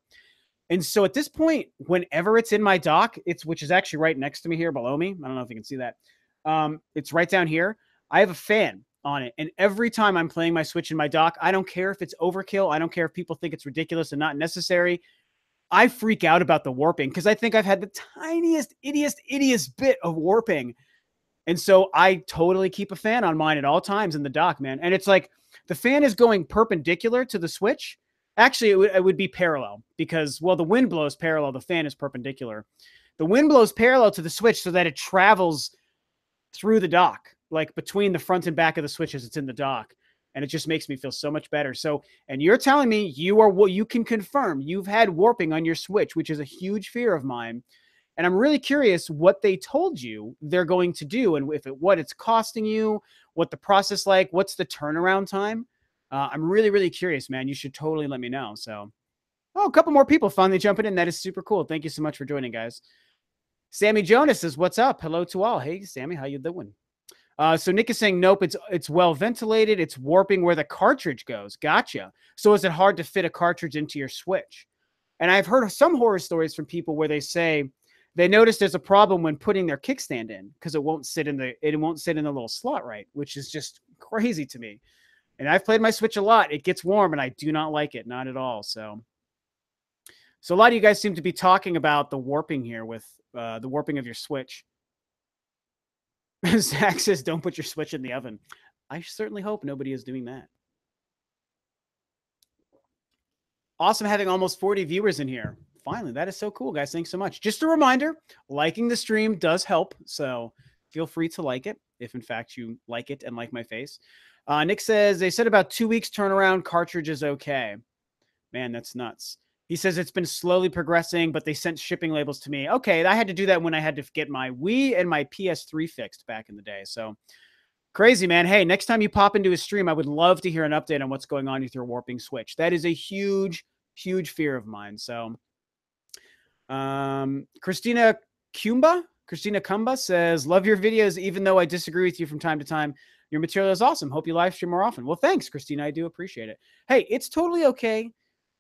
And so at this point, whenever it's in my dock, which is actually right next to me here below me. I don't know if you can see that. It's right down here. I have a fan on it. And every time I'm playing my Switch in my dock, I don't care if it's overkill. I don't care if people think it's ridiculous and not necessary. I freak out about the warping because I think I've had the tiniest, ittiest bit of warping. And so I totally keep a fan on mine at all times in the dock, man. And it's like the fan is going perpendicular to the Switch. Actually, it would be parallel because, well, the wind blows parallel. The fan is perpendicular. The wind blows parallel to the Switch so that it travels through the dock, like between the front and back of the Switch as it's in the dock. And it just makes me feel so much better. So, and you're telling me you can confirm you've had warping on your Switch, which is a huge fear of mine. And I'm really curious what they told you they're going to do and what it's costing you, what the process like, what's the turnaround time. I'm really, really curious, man. You should totally let me know. So, a couple more people finally jumping in. That is super cool. Thank you so much for joining, guys. Sammy Jonas says, what's up? Hello to all. Hey, Sammy, how you doing? So Nick is saying, nope, it's well ventilated. It's warping where the cartridge goes. Gotcha. So is it hard to fit a cartridge into your Switch? And I've heard some horror stories from people where they say they notice there's a problem when putting their kickstand in because it won't sit in the little slot right, which is just crazy to me. And I've played my Switch a lot. It gets warm, and I do not like it, not at all. So a lot of you guys seem to be talking about the warping here with the warping of your Switch. Zach says, don't put your Switch in the oven. I certainly hope nobody is doing that. Awesome having almost 40 viewers in here. Finally, that is so cool, guys. Thanks so much. Just a reminder, liking the stream does help. So feel free to like it if, in fact, you like it and like my face. Nick says, they said about 2 weeks turnaround, cartridge is okay. Man, that's nuts. He says it's been slowly progressing, but they sent shipping labels to me. Okay, I had to do that when I had to get my Wii and my PS3 fixed back in the day. So crazy, man. Hey, next time you pop into a stream, I would love to hear an update on what's going on with your warping Switch. That is a huge, huge fear of mine. So Christina Kumba says, love your videos, even though I disagree with you from time to time. Your material is awesome. Hope you live stream more often. Well, thanks, Christina. I do appreciate it. Hey, it's totally okay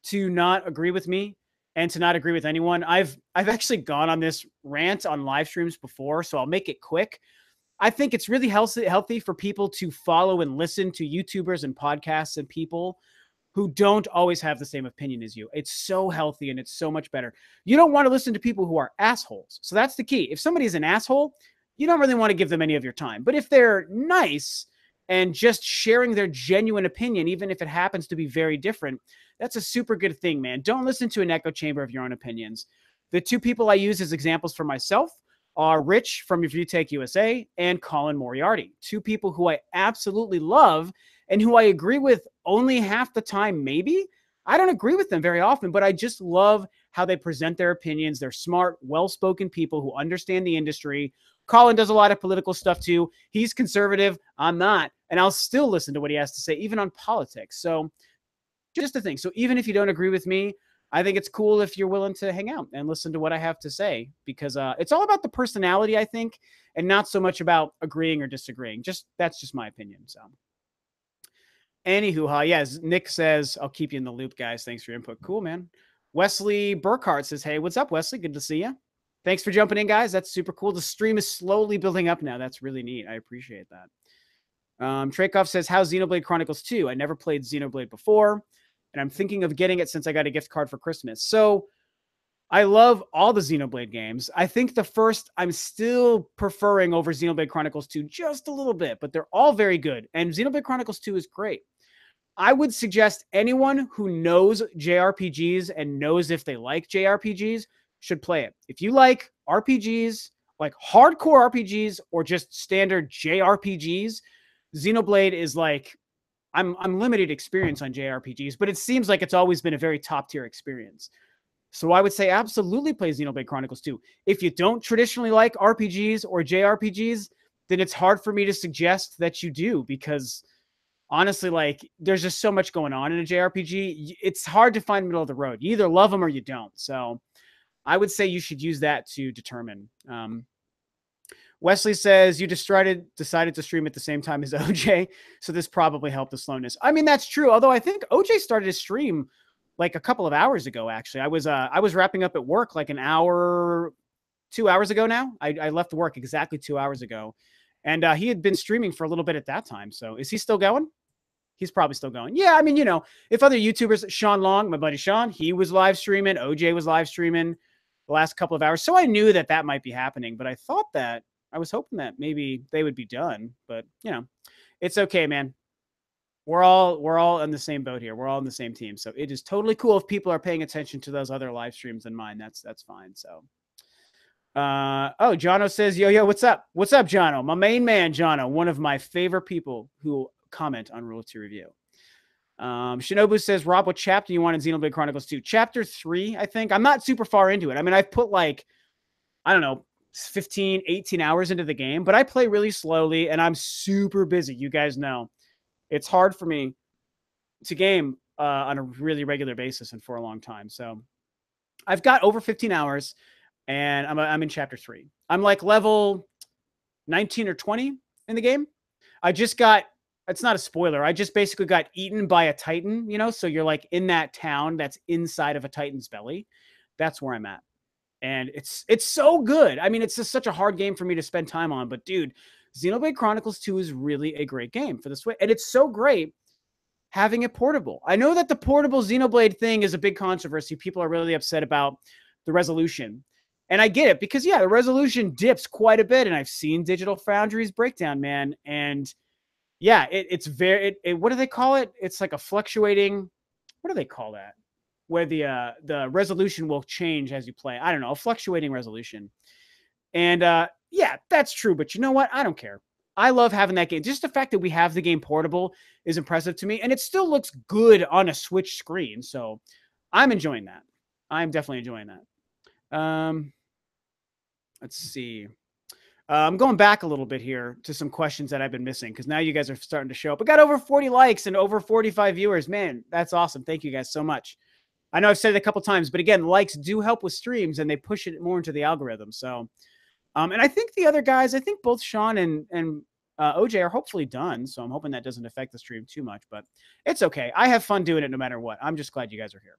to not agree with me and to not agree with anyone. I've actually gone on this rant on live streams before, so I'll make it quick. I think it's really healthy for people to follow and listen to YouTubers and podcasts and people who don't always have the same opinion as you. It's so healthy and it's so much better. You don't want to listen to people who are assholes. So that's the key. If somebody is an asshole, you don't really want to give them any of your time. But if they're nice and just sharing their genuine opinion, even if it happens to be very different, that's a super good thing, man. Don't listen to an echo chamber of your own opinions. The two people I use as examples for myself are Rich from Review Take USA and Colin Moriarty, two people who I absolutely love and who I agree with only half the time, maybe. I don't agree with them very often, but I just love how they present their opinions. They're smart, well-spoken people who understand the industry. Colin does a lot of political stuff too. He's conservative. I'm not. And I'll still listen to what he has to say, even on politics. So just the thing. So even if you don't agree with me, I think it's cool if you're willing to hang out and listen to what I have to say, because it's all about the personality, I think, and not so much about agreeing or disagreeing. That's just my opinion. So, anywho, yes, Nick says, I'll keep you in the loop, guys. Thanks for your input. Cool, man. Wesley Burkhart says, hey, what's up, Wesley? Good to see you. Thanks for jumping in, guys. That's super cool. The stream is slowly building up now. That's really neat. I appreciate that. Trakeoff says, how's Xenoblade Chronicles 2? I never played Xenoblade before, and I'm thinking of getting it since I got a gift card for Christmas. So I love all the Xenoblade games. I think the first I'm still preferring over Xenoblade Chronicles 2 just a little bit, but they're all very good. And Xenoblade Chronicles 2 is great. I would suggest anyone who knows JRPGs and knows if they like JRPGs should play it. If you like RPGs, like hardcore RPGs or just standard JRPGs, Xenoblade is like, I'm limited experience on JRPGs, but it seems like it's always been a very top tier experience. So I would say absolutely play Xenoblade Chronicles 2. If you don't traditionally like RPGs or JRPGs, then it's hard for me to suggest that you do, because honestly, like, there's just so much going on in a JRPG. It's hard to find middle of the road. You either love them or you don't. So I would say you should use that to determine. Wesley says, you decided to stream at the same time as OJ, so this probably helped the slowness. I mean, that's true. Although I think OJ started his stream like a couple of hours ago, actually. I was wrapping up at work like 2 hours ago now. I left work exactly 2 hours ago. And he had been streaming for a little bit at that time. So is he still going? He's probably still going. Yeah, I mean, you know, if other YouTubers, Sean Long, my buddy Sean, he was live streaming. OJ was live streaming the last couple of hours. So I knew that that might be happening, but I was hoping that maybe they would be done. But, you know, it's okay, man. We're all in the same boat here. We're all in the same team. So it is totally cool if people are paying attention to those other live streams than mine. That's fine. So oh, Jono says, yo, what's up? What's up, Jono? My main man, Jono, one of my favorite people who comment on Rule 2 Review. Shinobu says, Rob, what chapter you want in Xenoblade Chronicles 2? Chapter 3, I think. I'm not super far into it. I mean, I've put like, I don't know, 15, 18 hours into the game, but I play really slowly and I'm super busy. You guys know. It's hard for me to game on a really regular basis and for a long time. So I've got over 15 hours and I'm in chapter 3. I'm like level 19 or 20 in the game. It's not a spoiler. I just basically got eaten by a Titan, you know? So you're like in that town that's inside of a Titan's belly. That's where I'm at. And it's so good. I mean, it's just such a hard game for me to spend time on, but dude, Xenoblade Chronicles 2 is really a great game for the Switch. And it's so great having it portable. I know that the portable Xenoblade thing is a big controversy. People are really upset about the resolution. And I get it because, yeah, the resolution dips quite a bit. And I've seen Digital Foundry's breakdown, man. And yeah, it's very, what do they call it? It's like a fluctuating, what do they call that? Where the resolution will change as you play. I don't know, a fluctuating resolution. And yeah, that's true. But you know what? I don't care. I love having that game. Just the fact that we have the game portable is impressive to me. And it still looks good on a Switch screen. So I'm enjoying that. I'm definitely enjoying that. Let's see. I'm going back a little bit here to some questions that I've been missing because now you guys are starting to show up. I got over 40 likes and over 45 viewers. Man, that's awesome. Thank you guys so much. I know I've said it a couple times, but again, likes do help with streams and they push it more into the algorithm. So, and I think the other guys, I think both Sean and OJ are hopefully done. So I'm hoping that doesn't affect the stream too much, but it's okay. I have fun doing it no matter what. I'm just glad you guys are here.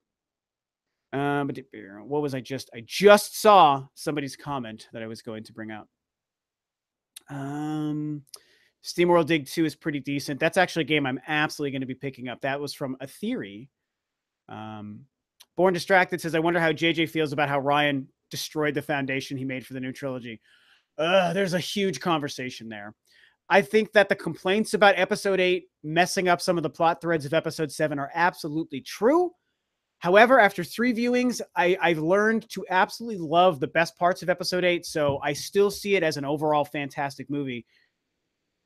What was I just saw somebody's comment that I was going to bring out. SteamWorld Dig 2 is pretty decent. That's actually a game I'm absolutely going to be picking up. That was from A Theory. Born Distracted says, I wonder how JJ feels about how Ryan destroyed the foundation he made for the new trilogy. There's a huge conversation there. I think that the complaints about episode 8 messing up some of the plot threads of episode 7 are absolutely true. However, after 3 viewings, I've learned to absolutely love the best parts of episode 8. So I still see it as an overall fantastic movie.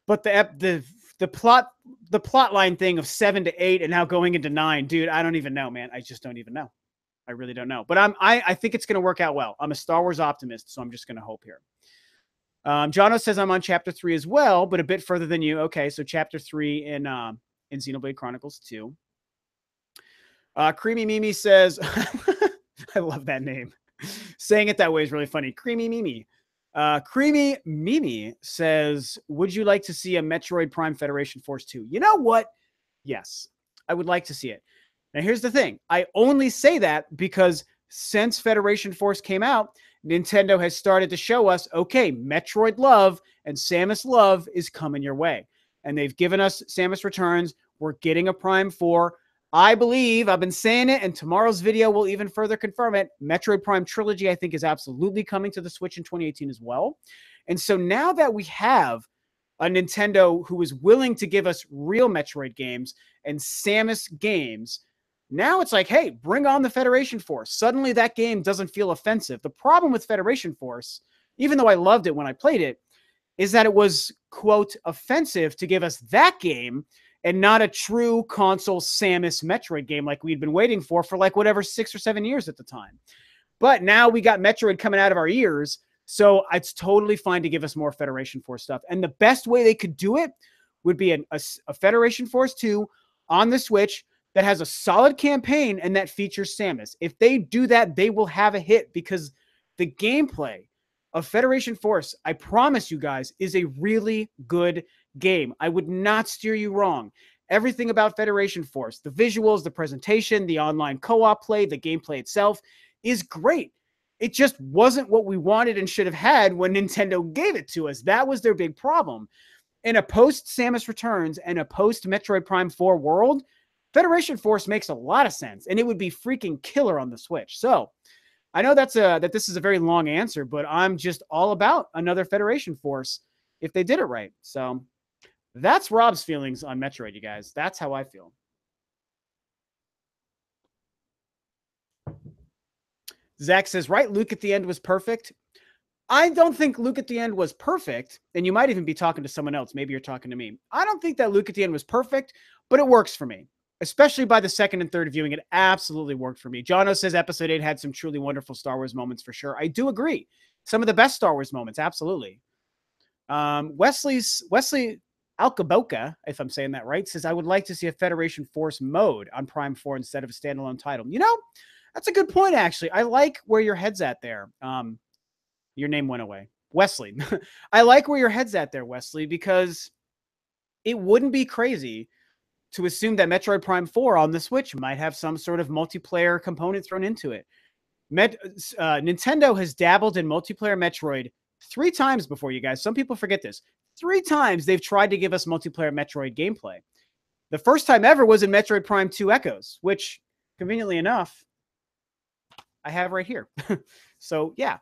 But the plot line thing of 7 to 8 and now going into 9, dude, I don't even know, man. I just don't even know. I really don't know. But I think it's going to work out well. I'm a Star Wars optimist, so I'm just going to hope here. Jono says I'm on chapter 3 as well, but a bit further than you. Okay, so chapter 3 in Xenoblade Chronicles 2. Creamy Mimi says, I love that name. Saying it that way is really funny. Creamy Mimi. Creamy Mimi says, would you like to see a Metroid Prime Federation Force 2? You know what? Yes, I would like to see it. Now, here's the thing. I only say that because since Federation Force came out, Nintendo has started to show us, okay, Metroid love and Samus love is coming your way. And they've given us Samus Returns. We're getting a Prime 4. I believe, I've been saying it, and tomorrow's video will even further confirm it. Metroid Prime Trilogy, I think, is absolutely coming to the Switch in 2018 as well. And so now that we have a Nintendo who is willing to give us real Metroid games and Samus games, now it's like, hey, bring on the Federation Force. Suddenly that game doesn't feel offensive. The problem with Federation Force, even though I loved it when I played it, is that it was, quote, offensive to give us that game and not a true console Samus Metroid game like we'd been waiting for like whatever 6 or 7 years at the time. But now we got Metroid coming out of our ears, so it's totally fine to give us more Federation Force stuff. And the best way they could do it would be a Federation Force 2 on the Switch that has a solid campaign and that features Samus. If they do that, they will have a hit because the gameplay of Federation Force, I promise you guys, is a really good game. I would not steer you wrong. Everything about Federation Force, the visuals, the presentation, the online co-op play, the gameplay itself is great. It just wasn't what we wanted and should have had when Nintendo gave it to us. That was their big problem. In a post-Samus Returns and a post-Metroid Prime 4 world, Federation Force makes a lot of sense, and it would be freaking killer on the Switch. So I know that this is a very long answer, but I'm just all about another Federation Force if they did it right. So that's Rob's feelings on Metroid, you guys. That's how I feel. Zach says, right, Luke at the end was perfect. I don't think Luke at the end was perfect, and you might even be talking to someone else. Maybe you're talking to me. I don't think that Luke at the end was perfect, but it works for me. Especially by the second and third viewing, it absolutely worked for me. Jono says Episode 8 had some truly wonderful Star Wars moments for sure. I do agree. Some of the best Star Wars moments, absolutely. Wesley Alcaboca, if I'm saying that right, says, I would like to see a Federation Force mode on Prime 4 instead of a standalone title. You know, that's a good point, actually. I like where your head's at there. Your name went away. Wesley. I like where your head's at there, Wesley, because it wouldn't be crazy to assume that Metroid Prime 4 on the Switch might have some sort of multiplayer component thrown into it. Nintendo has dabbled in multiplayer Metroid 3 times before, you guys. Some people forget this. 3 times they've tried to give us multiplayer Metroid gameplay. The first time ever was in Metroid Prime 2 Echoes, which, conveniently enough, I have right here. So, yeah.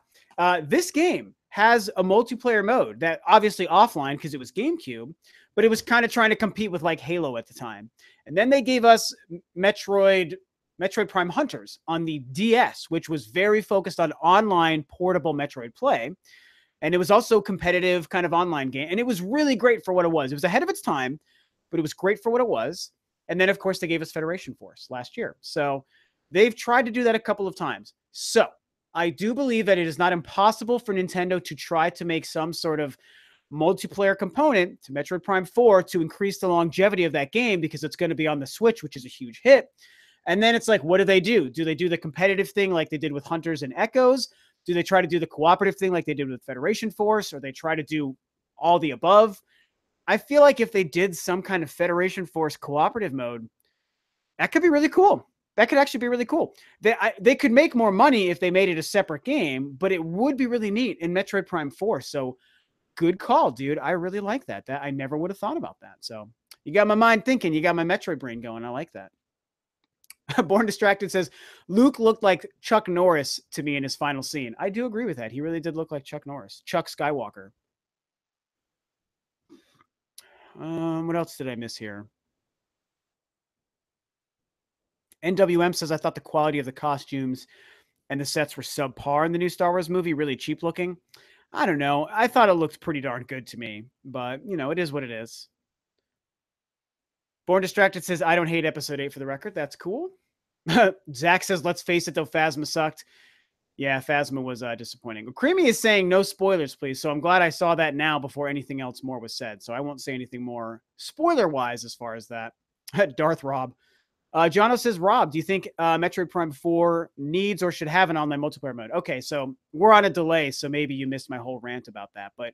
This game has a multiplayer mode that obviously offline because it was GameCube, but it was kind of trying to compete with like Halo at the time. And then they gave us Metroid Prime Hunters on the DS, which was very focused on online portable Metroid play. And it was also competitive kind of online game. And it was really great for what it was. It was ahead of its time, but it was great for what it was. And then, of course, they gave us Federation Force last year. So they've tried to do that a couple of times. So I do believe that it is not impossible for Nintendo to try to make some sort of multiplayer component to Metroid Prime 4 to increase the longevity of that game because it's going to be on the Switch, which is a huge hit. And then it's like, what do they do? Do they do the competitive thing like they did with Hunters and Echoes? Do they try to do the cooperative thing like they did with Federation Force? Or they try to do all the above? I feel like if they did some kind of Federation Force cooperative mode, that could be really cool. That could actually be really cool. They could make more money if they made it a separate game, but it would be really neat in Metroid Prime 4. So good call, dude. I really like that. I never would have thought about that. So you got my mind thinking. You got my Metroid brain going. I like that. Born Distracted says, Luke looked like Chuck Norris to me in his final scene. I do agree with that. He really did look like Chuck Norris. Chuck Skywalker. What else did I miss here? NWM says, I thought the quality of the costumes and the sets were subpar in the new Star Wars movie, really cheap looking. I don't know. I thought it looked pretty darn good to me, but, you know, it is what it is. Born Distracted says, I don't hate Episode 8 for the record. That's cool. Zach says, let's face it, though, Phasma sucked. Yeah, Phasma was disappointing. Creamy is saying no spoilers, please. So I'm glad I saw that now before anything else more was said. So I won't say anything more spoiler-wise as far as that. Darth Rob. Jono says, Rob, do you think Metroid Prime 4 needs or should have an online multiplayer mode? Okay, so we're on a delay, so maybe you missed my whole rant about that. But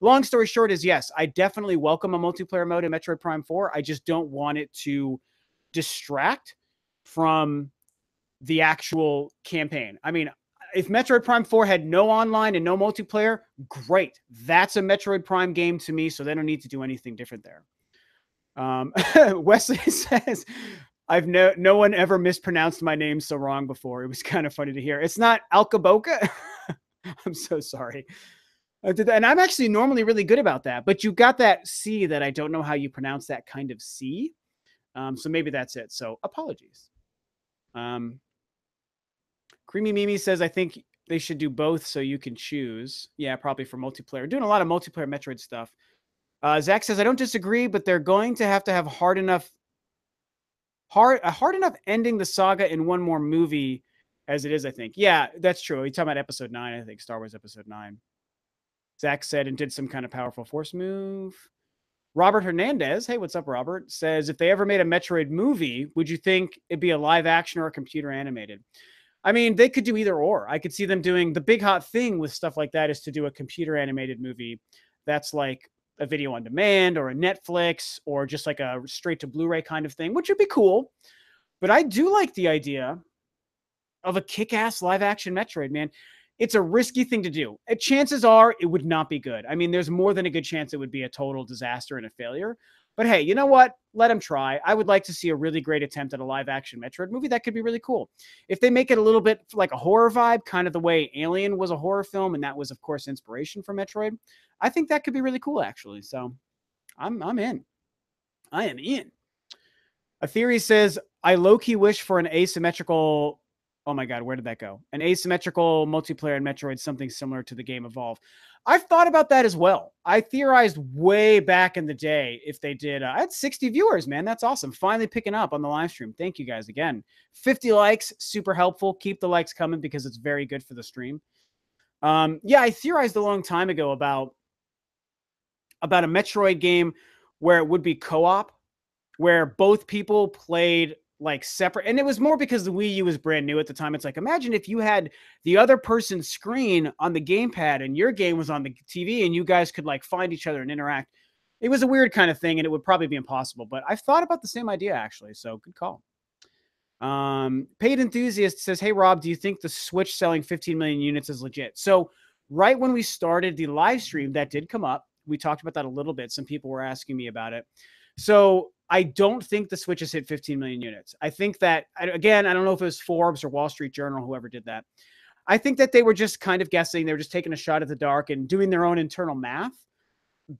long story short is yes, I definitely welcome a multiplayer mode in Metroid Prime 4. I just don't want it to distract from the actual campaign. I mean, if Metroid Prime 4 had no online and no multiplayer, great. That's a Metroid Prime game to me, so they don't need to do anything different there. Wesley says, I've no one ever mispronounced my name so wrong before. It was kind of funny to hear. It's not Alcaboca. I'm so sorry. And I'm actually normally really good about that, but you got that C that I don't know how you pronounce that kind of C. So maybe that's it. So apologies. Creamy Mimi says, I think they should do both so you can choose. Yeah, probably for multiplayer. Doing a lot of multiplayer Metroid stuff. Zach says, I don't disagree, but they're going to have hard enough ending the saga in one more movie as it is, I think. Yeah, that's true. You're talking about episode 9, I think. Star Wars episode 9. Zach said, and did some kind of powerful force move. Robert Hernandez, hey, what's up, Robert? Says, if they ever made a Metroid movie, would you think it'd be a live action or a computer animated? I mean, they could do either or. I could see them doing the big hot thing with stuff like that is to do a computer animated movie that's like a video on demand or a Netflix or just like a straight to Blu-ray kind of thing, which would be cool. But I do like the idea of a kick-ass live action Metroid, man. It's a risky thing to do. Chances are it would not be good. I mean, there's more than a good chance it would be a total disaster and a failure. But hey, you know what? Let them try. I would like to see a really great attempt at a live action Metroid movie. That could be really cool. If they make it a little bit like a horror vibe, kind of the way Alien was a horror film, and that was, of course, inspiration for Metroid, I think that could be really cool, actually. So I'm in. I am in. A theory says, I low-key wish for an asymmetrical... Oh my God, where did that go? An asymmetrical multiplayer in Metroid, something similar to the game Evolve. I've thought about that as well. I theorized way back in the day if they did. I had 60 viewers, man. That's awesome. Finally picking up on the live stream. Thank you guys again. 50 likes, super helpful. Keep the likes coming because it's very good for the stream. Yeah, I theorized a long time ago about a Metroid game where it would be co-op, where both people played like separate, and it was more because the Wii U was brand new at the time. It's like, imagine if you had the other person's screen on the gamepad and your game was on the TV and you guys could like find each other and interact. It was a weird kind of thing and it would probably be impossible, but I've thought about the same idea actually. So good call. Paid Enthusiast says, hey Rob, do you think the Switch selling 15 million units is legit? So right when we started the live stream, that did come up. We talked about that a little bit. Some people were asking me about it. So I don't think the Switch has hit 15 million units. I think that, again, I don't know if it was Forbes or Wall Street Journal, whoever did that. I think that they were just kind of guessing. They were just taking a shot at the dark and doing their own internal math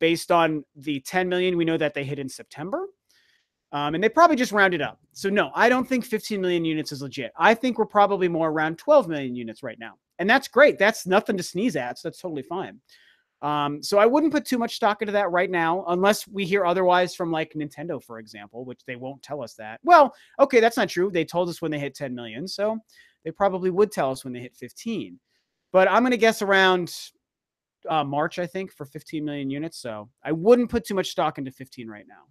based on the 10 million we know that they hit in September. And they probably just rounded up. So no, I don't think 15 million units is legit. I think we're probably more around 12 million units right now. And that's great. That's nothing to sneeze at. So that's totally fine. So I wouldn't put too much stock into that right now, unless we hear otherwise from like Nintendo, for example, which they won't tell us that. Well, okay, that's not true. They told us when they hit 10 million. So they probably would tell us when they hit 15. But I'm going to guess around March, I think, for 15 million units. So I wouldn't put too much stock into 15 right now.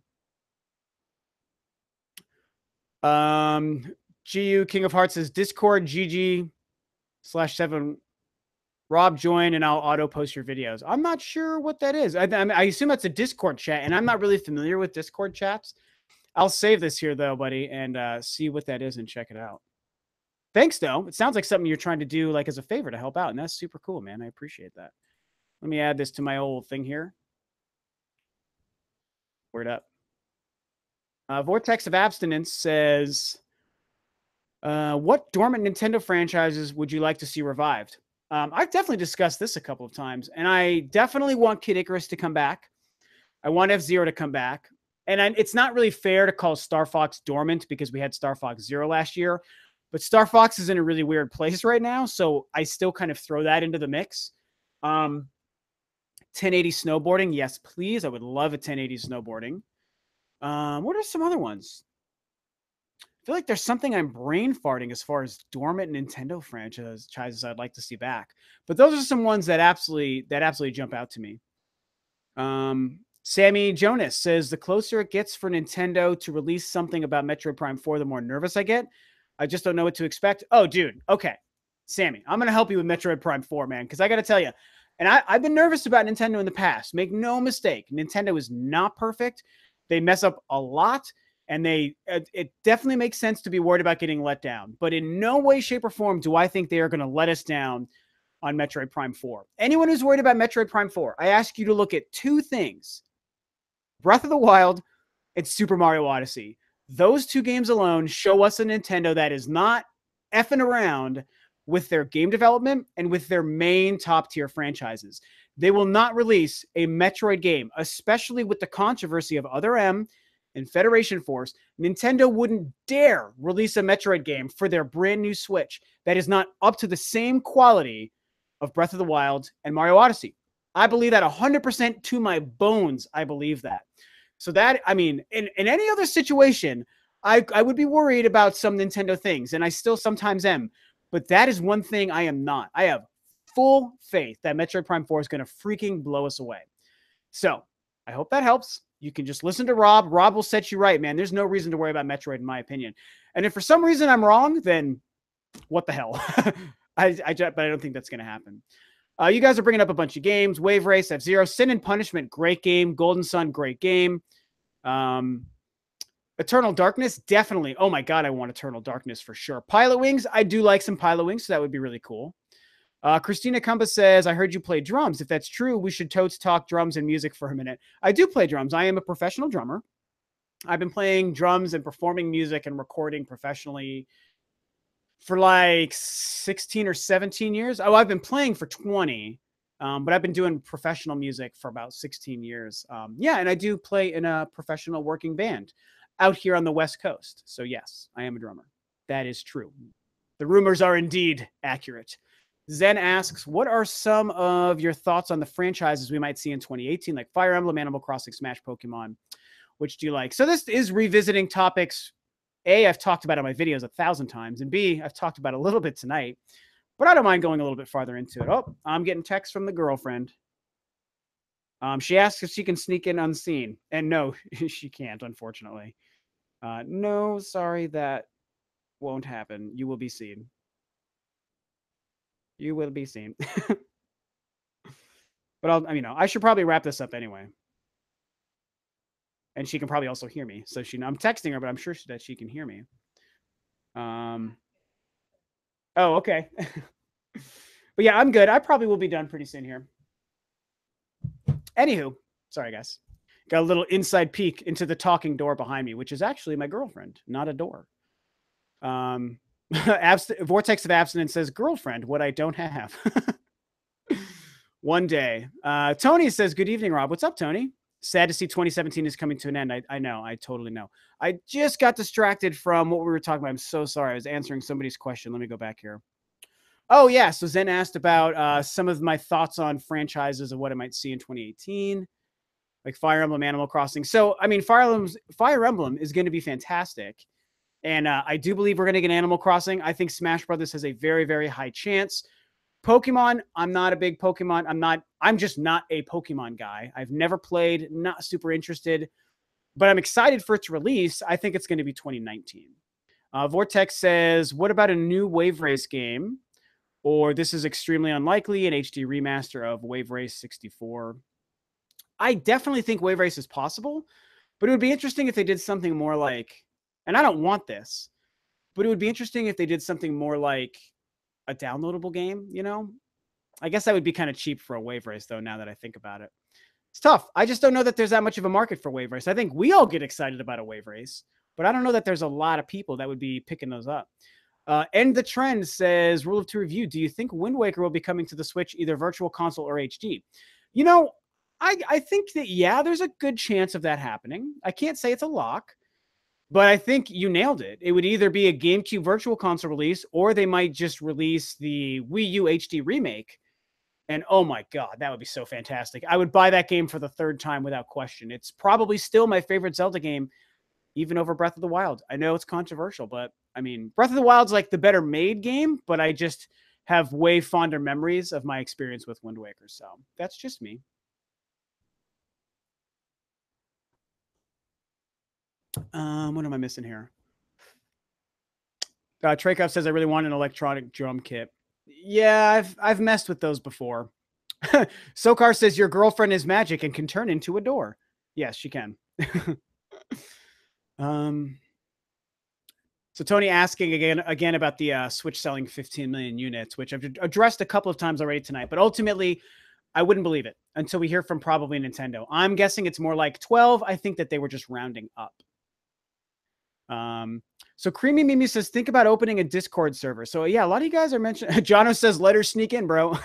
GU King of Hearts says Discord GG/7 Rob, join and I'll auto post your videos. I'm not sure what that is. I assume that's a Discord chat, and I'm not really familiar with Discord chats. I'll save this here, though, buddy, and see what that is and check it out. Thanks, though. It sounds like something you're trying to do like as a favor to help out, and that's super cool, man. I appreciate that. Let me add this to my old thing here. Word up. Vortex of Abstinence says, what dormant Nintendo franchises would you like to see revived? I've definitely discussed this a couple of times, and I definitely want Kid Icarus to come back. I want F-Zero to come back. And it's not really fair to call Star Fox dormant because we had Star Fox Zero last year, but Star Fox is in a really weird place right now, so I still kind of throw that into the mix. 1080 snowboarding, yes, please. I would love a 1080 snowboarding. What are some other ones? I feel like there's something I'm brain farting as far as dormant Nintendo franchises I'd like to see back. But those are some ones that absolutely jump out to me. Sammy Jonas says the closer it gets for Nintendo to release something about Metroid Prime 4, the more nervous I get. I just don't know what to expect. Oh, dude. Okay. Sammy, I'm going to help you with Metroid Prime 4, man, because I got to tell you, and I've been nervous about Nintendo in the past. Make no mistake, Nintendo is not perfect. They mess up a lot, and it definitely makes sense to be worried about getting let down. But in no way, shape, or form do I think they are going to let us down on Metroid Prime 4. Anyone who's worried about Metroid Prime 4, I ask you to look at two things: Breath of the Wild and Super Mario Odyssey. Those two games alone show us a Nintendo that is not effing around with their game development and with their main top tier franchises. They will not release a Metroid game, especially with the controversy of Other M and Federation Force. Nintendo wouldn't dare release a Metroid game for their brand new Switch that is not up to the same quality of Breath of the Wild and Mario Odyssey. I believe that 100% to my bones. I believe that. So that, I mean, in any other situation, I would be worried about some Nintendo things, and I still sometimes am. But that is one thing I am not. I have full faith that Metroid Prime 4 is going to freaking blow us away. So I hope that helps. You can just listen to Rob. Rob will set you right, man. There's no reason to worry about Metroid, in my opinion. And if for some reason I'm wrong, then what the hell? But I don't think that's going to happen. You guys are bringing up a bunch of games. Wave Race, F-Zero, Sin and Punishment, great game. Golden Sun, great game. Eternal Darkness, definitely. Oh my God, I want Eternal Darkness for sure. Pilot Wings, I do like some Pilot Wings, so that would be really cool. Christina Kumba says, I heard you play drums. If that's true, we should totes talk drums and music for a minute. I do play drums. I am a professional drummer. I've been playing drums and performing music and recording professionally for like 16 or 17 years. Oh, I've been playing for 20, but I've been doing professional music for about 16 years. Yeah, and I do play in a professional working band out here on the West Coast. So yes, I am a drummer. That is true. The rumors are indeed accurate. Zen asks, what are some of your thoughts on the franchises we might see in 2018, like Fire Emblem, Animal Crossing, Smash, Pokemon? Which do you like? So this is revisiting topics A, I've talked about in my videos 1,000 times, and B, I've talked about a little bit tonight, but I don't mind going a little bit farther into it. Oh, I'm getting text from the girlfriend. She asks if she can sneak in unseen, and no, she can't, unfortunately. No, sorry, that won't happen. You will be seen. You will be seen. But I should probably wrap this up anyway. And she can probably also hear me. So I'm texting her, but I'm sure that she can hear me. Oh, okay. But yeah, I'm good. I probably will be done pretty soon here. Anywho, sorry guys. Got a little inside peek into the talking door behind me, which is actually my girlfriend, not a door. Vortex of Abstinence says, girlfriend, what I don't have. One day. Tony says, good evening, Rob. What's up, Tony? Sad to see 2017 is coming to an end. I know. I totally know. I just got distracted from what we were talking about. I'm so sorry. I was answering somebody's question. Let me go back here. Oh, yeah. So Zen asked about some of my thoughts on franchises and what I might see in 2018, like Fire Emblem, Animal Crossing. So, I mean, Fire Emblem is going to be fantastic. And I do believe we're going to get Animal Crossing. I think Smash Brothers has a very, very high chance. Pokemon, I'm not a big Pokemon. I'm just not a Pokemon guy. I've never played, not super interested, but I'm excited for its release. I think it's going to be 2019. Vortex says, what about a new Wave Race game? Or this is extremely unlikely, an HD remaster of Wave Race 64. I definitely think Wave Race is possible, but it would be interesting if they did something more like, and I don't want this, but it would be interesting if they did something more like a downloadable game, you know? I guess that would be kind of cheap for a Wave Race, though, now that I think about it. It's tough. I just don't know that there's that much of a market for Wave Race. I think we all get excited about a Wave Race, but I don't know that there's a lot of people that would be picking those up. And the Trend says, rule of two review, do you think Wind Waker will be coming to the Switch, either virtual console or HD? You know, I think that, yeah, there's a good chance of that happening. I can't say it's a lock, but I think you nailed it. It would either be a GameCube virtual console release, or they might just release the Wii U HD remake. And oh my God, that would be so fantastic. I would buy that game for the third time without question. It's probably still my favorite Zelda game, even over Breath of the Wild. I know it's controversial, but I mean, Breath of the Wild's like the better made game, but I just have way fonder memories of my experience with Wind Waker. So that's just me. What am I missing here? Trakeoff says I really want an electronic drum kit. Yeah, I've messed with those before. Sokar says your girlfriend is magic and can turn into a door. Yes, she can. So Tony asking again about the Switch selling 15 million units, which I've addressed a couple of times already tonight. But ultimately, I wouldn't believe it until we hear from probably Nintendo. I'm guessing it's more like 12. I think that they were just rounding up. So Creamy Mimi says, think about opening a Discord server. So yeah, a lot of you guys are mentioning. Jono says, let her sneak in, bro.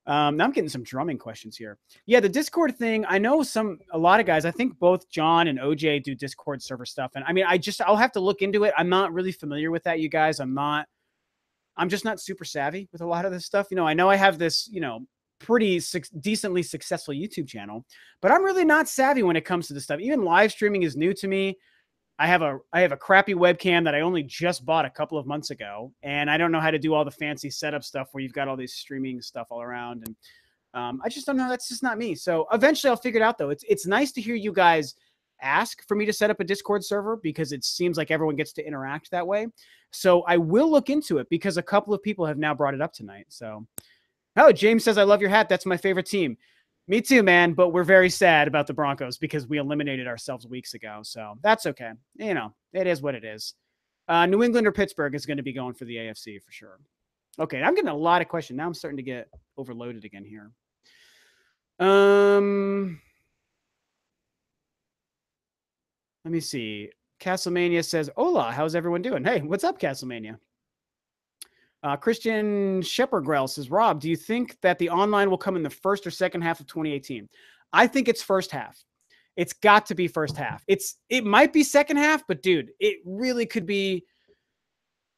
Now I'm getting some drumming questions here. Yeah, the Discord thing. I know a lot of guys. I think both John and OJ do Discord server stuff, and I mean, I'll have to look into it. I'm not really familiar with that, you guys. I'm just not super savvy with a lot of this stuff. I know I have this, pretty decently successful YouTube channel, but I'm really not savvy when it comes to this stuff. Even live streaming is new to me. I have a crappy webcam that I only just bought a couple of months ago, and I don't know how to do all the fancy setup stuff where you've got all these streaming stuff all around, and I just don't know. That's just not me. So eventually I'll figure it out, though. It's nice to hear you guys ask for me to set up a Discord server because it seems like everyone gets to interact that way. So I will look into it because a couple of people have now brought it up tonight. So, oh, James says, I love your hat. That's my favorite team. Me too, man, but we're very sad about the Broncos because we eliminated ourselves weeks ago. So that's okay. It is what it is. New England or Pittsburgh is going to be going for the AFC for sure. Okay, I'm getting a lot of questions. Now I'm starting to get overloaded again here. Let me see. Castlemania says, hola, how's everyone doing? Hey, what's up, Castlemania? Christian Shepardgrell says, Rob, do you think that the online will come in the first or second half of 2018? I think it's first half. It's got to be first half. It might be second half, but dude, it really could be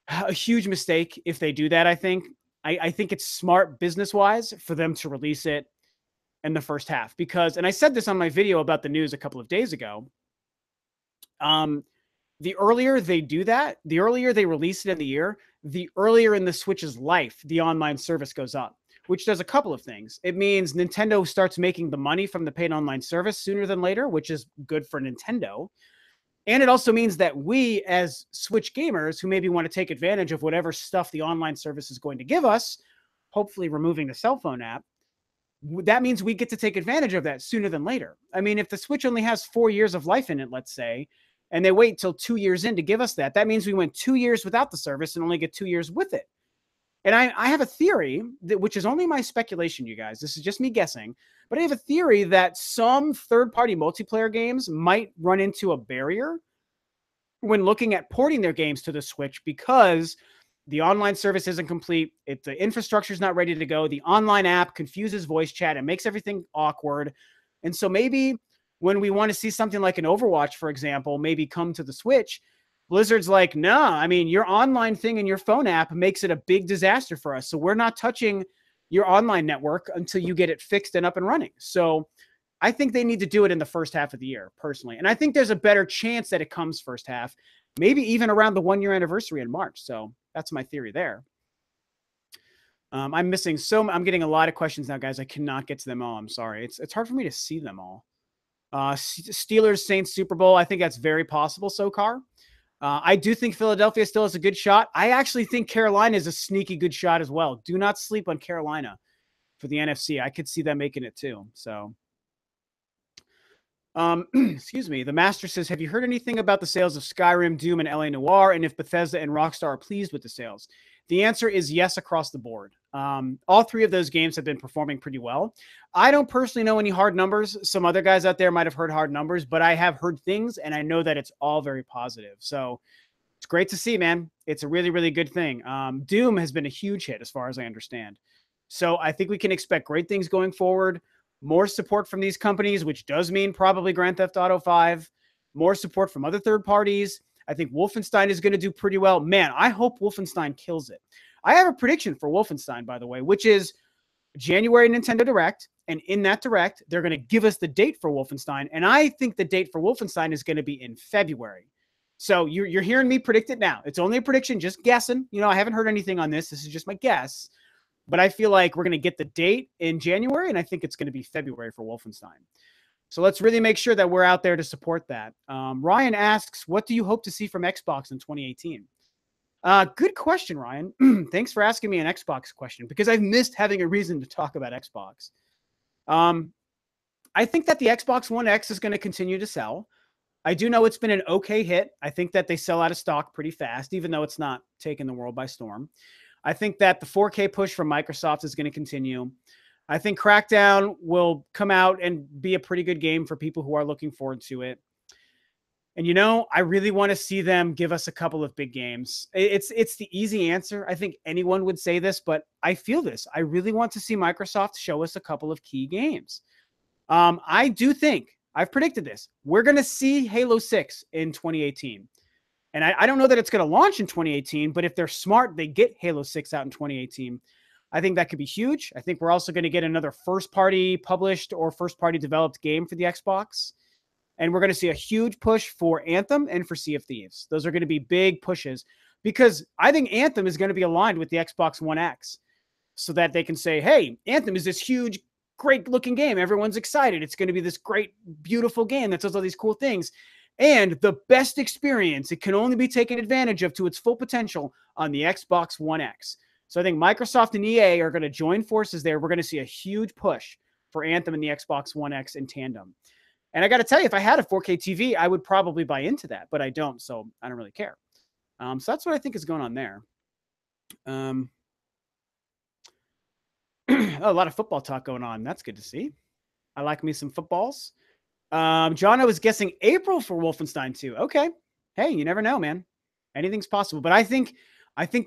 a huge mistake if they do that. I think it's smart business-wise for them to release it in the first half because, and I said this on my video about the news a couple of days ago, the earlier they do that, the earlier they release it in the year, the earlier in the Switch's life, the online service goes up, which does a couple of things. It means Nintendo starts making the money from the paid online service sooner than later, which is good for Nintendo. And it also means that we, as Switch gamers who maybe want to take advantage of whatever stuff the online service is going to give us, hopefully removing the cell phone app, that means we get to take advantage of that sooner than later. I mean, if the Switch only has 4 years of life in it, let's say, and they wait till 2 years in to give us that means we went 2 years without the service and only get 2 years with it. And I have a theory, which is only my speculation, you guys. This is just me guessing. But I have a theory that some third-party multiplayer games might run into a barrier when looking at porting their games to the Switch because the online service isn't complete. The infrastructure is not ready to go. The online app confuses voice chat and makes everything awkward. And so maybe when we want to see something like an Overwatch, for example, maybe come to the Switch, Blizzard's like, no, I mean, your online thing in your phone app makes it a big disaster for us. So we're not touching your online network until you get it fixed and up and running. So I think they need to do it in the first half of the year, personally. And I think there's a better chance that it comes first half, maybe even around the 1 year anniversary in March. So that's my theory there. I'm getting a lot of questions now, guys. I cannot get to them all. I'm sorry. It's hard for me to see them all. Steelers Saints Super Bowl. I think that's very possible. Sokar. I do think Philadelphia still has a good shot. I actually think Carolina is a sneaky good shot as well. Do not sleep on Carolina for the NFC. I could see them making it too. So, excuse me. The Master says, have you heard anything about the sales of Skyrim, Doom, and LA Noire, and if Bethesda and Rockstar are pleased with the sales? The answer is yes across the board. All three of those games have been performing pretty well. I don't personally know any hard numbers. Some other guys out there might have heard hard numbers, but I have heard things, and I know that it's all very positive. So it's great to see, man. It's a really, really good thing. Doom has been a huge hit as far as I understand. So I think we can expect great things going forward. More support from these companies, which does mean probably Grand Theft Auto 5. More support from other third parties. I think Wolfenstein is going to do pretty well. Man, I hope Wolfenstein kills it. I have a prediction for Wolfenstein, by the way, which is January Nintendo Direct. And in that Direct, they're going to give us the date for Wolfenstein. And I think the date for Wolfenstein is going to be in February. So you're hearing me predict it now. It's only a prediction, just guessing. I haven't heard anything on this. This is just my guess. But I feel like we're going to get the date in January, and I think it's going to be February for Wolfenstein. So let's really make sure that we're out there to support that. Ryan asks, what do you hope to see from Xbox in 2018? Good question, Ryan. Thanks for asking me an Xbox question because I've missed having a reason to talk about Xbox. I think that the Xbox One X is going to continue to sell. I do know it's been an okay hit. I think that they sell out of stock pretty fast, even though it's not taking the world by storm. I think that the 4K push from Microsoft is going to continue. I think Crackdown will come out and be a pretty good game for people who are looking forward to it. And, you know, I really want to see them give us a couple of big games. It's the easy answer. I think anyone would say this, but I feel this. I really want to see Microsoft show us a couple of key games. I do think, I've predicted this, we're going to see Halo 6 in 2018. And I don't know that it's going to launch in 2018, but if they're smart, they get Halo 6 out in 2018. I think that could be huge. I think we're also going to get another first-party published or first-party developed game for the Xbox. And we're going to see a huge push for Anthem and for Sea of Thieves. Those are going to be big pushes because I think Anthem is going to be aligned with the Xbox One X so that they can say, hey, Anthem is this huge, great-looking game. Everyone's excited. It's going to be this great, beautiful game that does all these cool things. And the best experience, it can only be taken advantage of to its full potential on the Xbox One X. So I think Microsoft and EA are going to join forces there. We're going to see a huge push for Anthem and the Xbox One X in tandem. And I got to tell you, if I had a 4K TV, I would probably buy into that, but I don't, so I don't really care. So that's what I think is going on there. A lot of football talk going on. That's good to see. I like me some footballs. John, I was guessing April for Wolfenstein 2. Okay. Hey, you never know, man. Anything's possible. But I think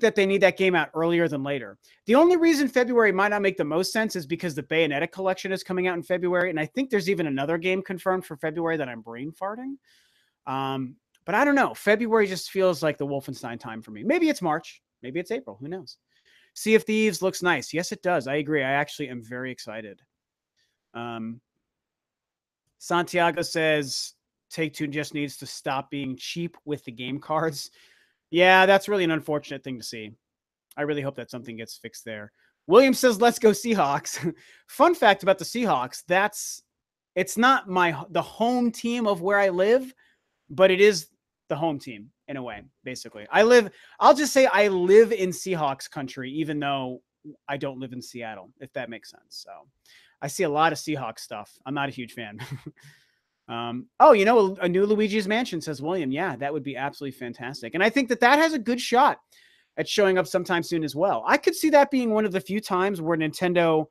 that they need that game out earlier than later. The only reason February might not make the most sense is because the Bayonetta collection is coming out in February. And I think there's even another game confirmed for February that I'm brain farting. But I don't know. February just feels like the Wolfenstein time for me. Maybe it's March. Maybe it's April. Who knows? Sea of Thieves looks nice. Yes, it does. I agree. I actually am very excited. Santiago says Take-Two just needs to stop being cheap with the game cards. Yeah, that's really an unfortunate thing to see. I really hope that something gets fixed there. William says, let's go Seahawks. Fun fact about the Seahawks, it's not the home team of where I live, but it is the home team in a way, basically. I'll just say I live in Seahawks country, even though I don't live in Seattle, if that makes sense. So I see a lot of Seahawks stuff. I'm not a huge fan. Oh, you know, a new Luigi's Mansion, says William. Yeah, that would be absolutely fantastic. And I think that has a good shot at showing up sometime soon as well. I could see that being one of the few times where Nintendo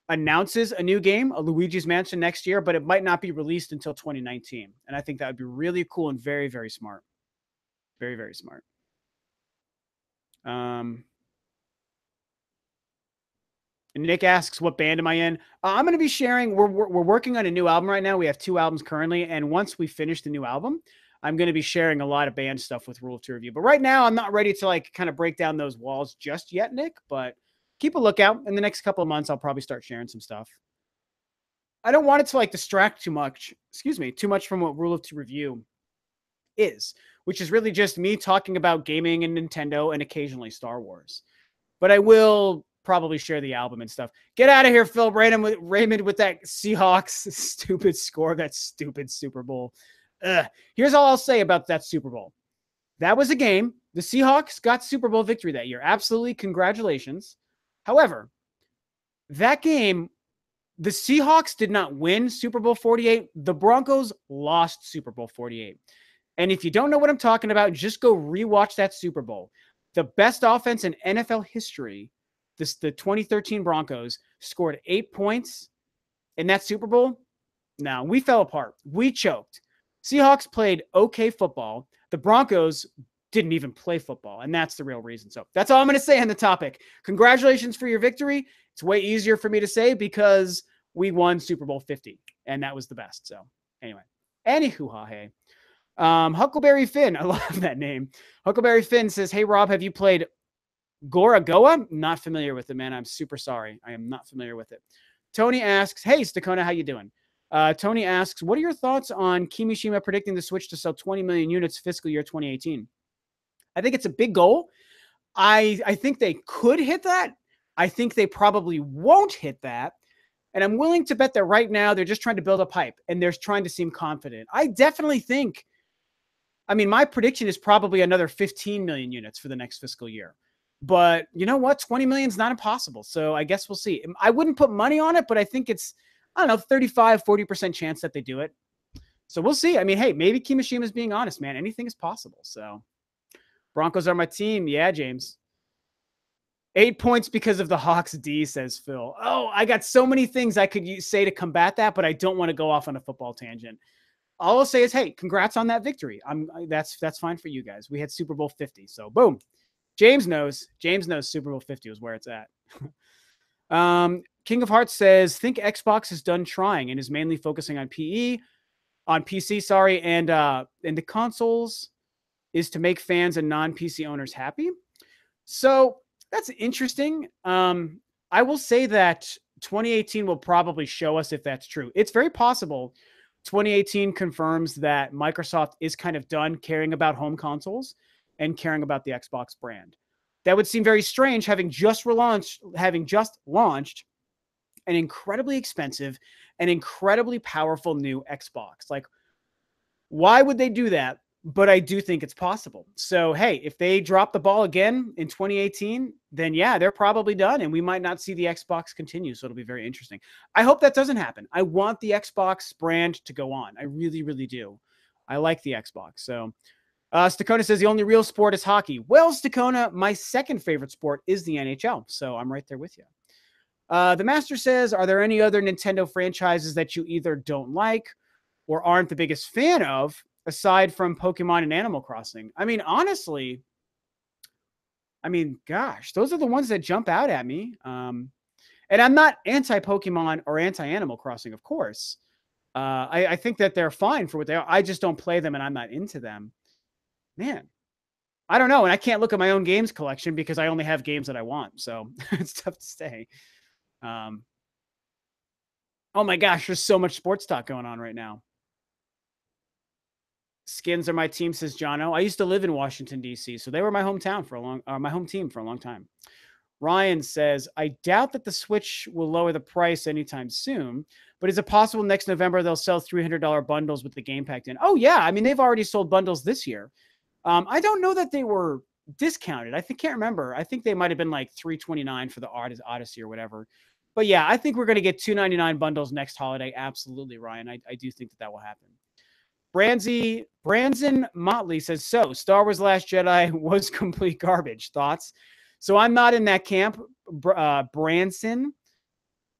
announces a new game, a Luigi's Mansion next year, but it might not be released until 2019. And I think that would be really cool and very, very smart. Very, very smart. And Nick asks, what band am I in? I'm going to be sharing. We're working on a new album right now. We have 2 albums currently. And once we finish the new album, I'm going to be sharing a lot of band stuff with Rule of Two Review. But right now, I'm not ready to like kind of break down those walls just yet, Nick. But keep a lookout. In the next couple of months, I'll probably start sharing some stuff. I don't want it to like distract too much from what Rule of Two Review is, which is really just me talking about gaming and Nintendo and occasionally Star Wars. But I will probably share the album and stuff. Get out of here, Phil Raymond, with that Seahawks stupid score, that stupid Super Bowl. Here's all I'll say about that Super Bowl. That was a game. The Seahawks got Super Bowl victory that year. Absolutely, congratulations. However, that game, the Seahawks did not win Super Bowl 48. The Broncos lost Super Bowl 48. And if you don't know what I'm talking about, just go rewatch that Super Bowl. The best offense in NFL history, the 2013 Broncos, scored 8 points in that Super Bowl. Now, we fell apart. We choked. Seahawks played okay football. The Broncos didn't even play football, and that's the real reason. So that's all I'm going to say on the topic. Congratulations for your victory. It's way easier for me to say because we won Super Bowl 50, and that was the best. So anyway, anywho, hey. Huckleberry Finn, I love that name. Huckleberry Finn says, hey, Rob, have you played Goragoa? Not familiar with it, man. I'm super sorry. I am not familiar with it. Tony asks, hey, Stakona, how you doing? Tony asks, what are your thoughts on Kimishima predicting the Switch to sell 20 million units fiscal year 2018? I think it's a big goal. I think they could hit that. I think they probably won't hit that. And I'm willing to bet that right now they're just trying to build up hype and they're trying to seem confident. I definitely think, I mean, my prediction is probably another 15 million units for the next fiscal year. But you know what? 20 million is not impossible. So I guess we'll see. I wouldn't put money on it, but I think it's, I don't know, 35, 40% chance that they do it. So we'll see. I mean, hey, maybe Kimishima's being honest, man. Anything is possible. So Broncos are my team. Yeah, James. 8 points because of the Hawks D, says Phil. Oh, I got so many things I could say to combat that, but I don't want to go off on a football tangent. All I'll say is, hey, congrats on that victory. That's fine for you guys. We had Super Bowl 50, so boom. James knows Super Bowl 50 was where it's at. King of Hearts says, think Xbox is done trying and is mainly focusing on PC, sorry, and the consoles is to make fans and non-PC owners happy. So that's interesting. I will say that 2018 will probably show us if that's true. It's very possible 2018 confirms that Microsoft is kind of done caring about home consoles and caring about the Xbox brand. That would seem very strange, having just launched an incredibly expensive and incredibly powerful new Xbox. Like, why would they do that? But I do think it's possible. So, hey, if they drop the ball again in 2018, then yeah, they're probably done and we might not see the Xbox continue. So it'll be very interesting. I hope that doesn't happen. I want the Xbox brand to go on. I really, really do. I like the Xbox. So Stakona says the only real sport is hockey. Well, Stakona, my second favorite sport is the NHL. So I'm right there with you. The Master says, are there any other Nintendo franchises that you either don't like or aren't the biggest fan of, aside from Pokemon and Animal Crossing? I mean, honestly, gosh, those are the ones that jump out at me. And I'm not anti-Pokemon or anti-Animal Crossing, of course. I think that they're fine for what they are. I just don't play them and I'm not into them. Man, I don't know. And I can't look at my own games collection because I only have games that I want. So it's tough to say. Oh my gosh, there's so much sports talk going on right now. Skins are my team, says Jono. I used to live in Washington, D.C., so they were my hometown for my home team for a long time. Ryan says, I doubt that the Switch will lower the price anytime soon, but is it possible next November they'll sell $300 bundles with the game packed in? Oh, yeah. I mean, they've already sold bundles this year. I don't know that they were discounted. Can't remember. I think they might have been like $329 for the Odyssey or whatever. But yeah, I think we're going to get $299 bundles next holiday. Absolutely, Ryan. I do think that will happen. Branson Motley says, so Star Wars Last Jedi was complete garbage. Thoughts? So I'm not in that camp, Branson.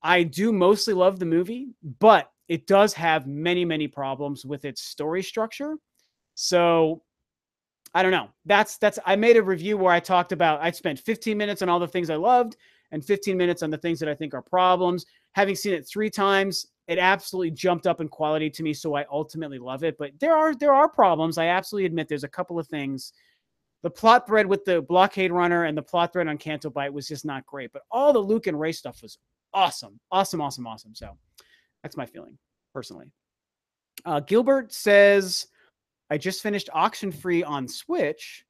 I do mostly love the movie, but it does have many, many problems with its story structure. So I don't know. I made a review where I talked about, I spent 15 minutes on all the things I loved and 15 minutes on the things that I think are problems. Having seen it 3 times, it absolutely jumped up in quality to me, so I ultimately love it. But there are problems. I absolutely admit there's a couple of things. The plot thread with the blockade runner and the plot thread on Canto Bight was just not great. But all the Luke and Rey stuff was awesome. Awesome. So that's my feeling, personally. Gilbert says, I just finished Auction Free on Switch.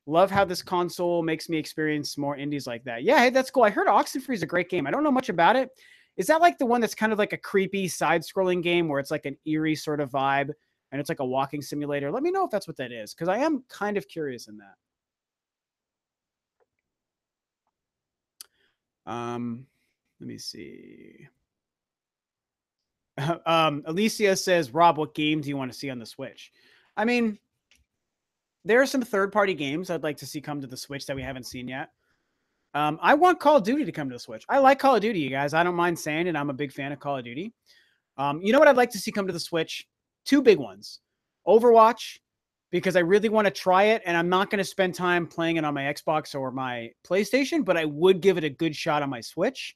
Love how this console makes me experience more indies like that. Yeah, hey, that's cool. I heard Auction Free is a great game. I don't know much about it. Is that like the one that's kind of like a creepy side-scrolling game where it's like an eerie sort of vibe and it's like a walking simulator? Let me know if that's what that is, because I am kind of curious in that. Let me see. Alicia says, Rob, what game do you want to see on the Switch? I mean, there are some third-party games I'd like to see come to the Switch that we haven't seen yet. I want Call of Duty to come to the Switch. I like Call of Duty, you guys. I don't mind saying it. I'm a big fan of Call of Duty. You know what I'd like to see come to the Switch? 2 big ones. Overwatch, because I really want to try it, and I'm not going to spend time playing it on my Xbox or my PlayStation, but I would give it a good shot on my Switch.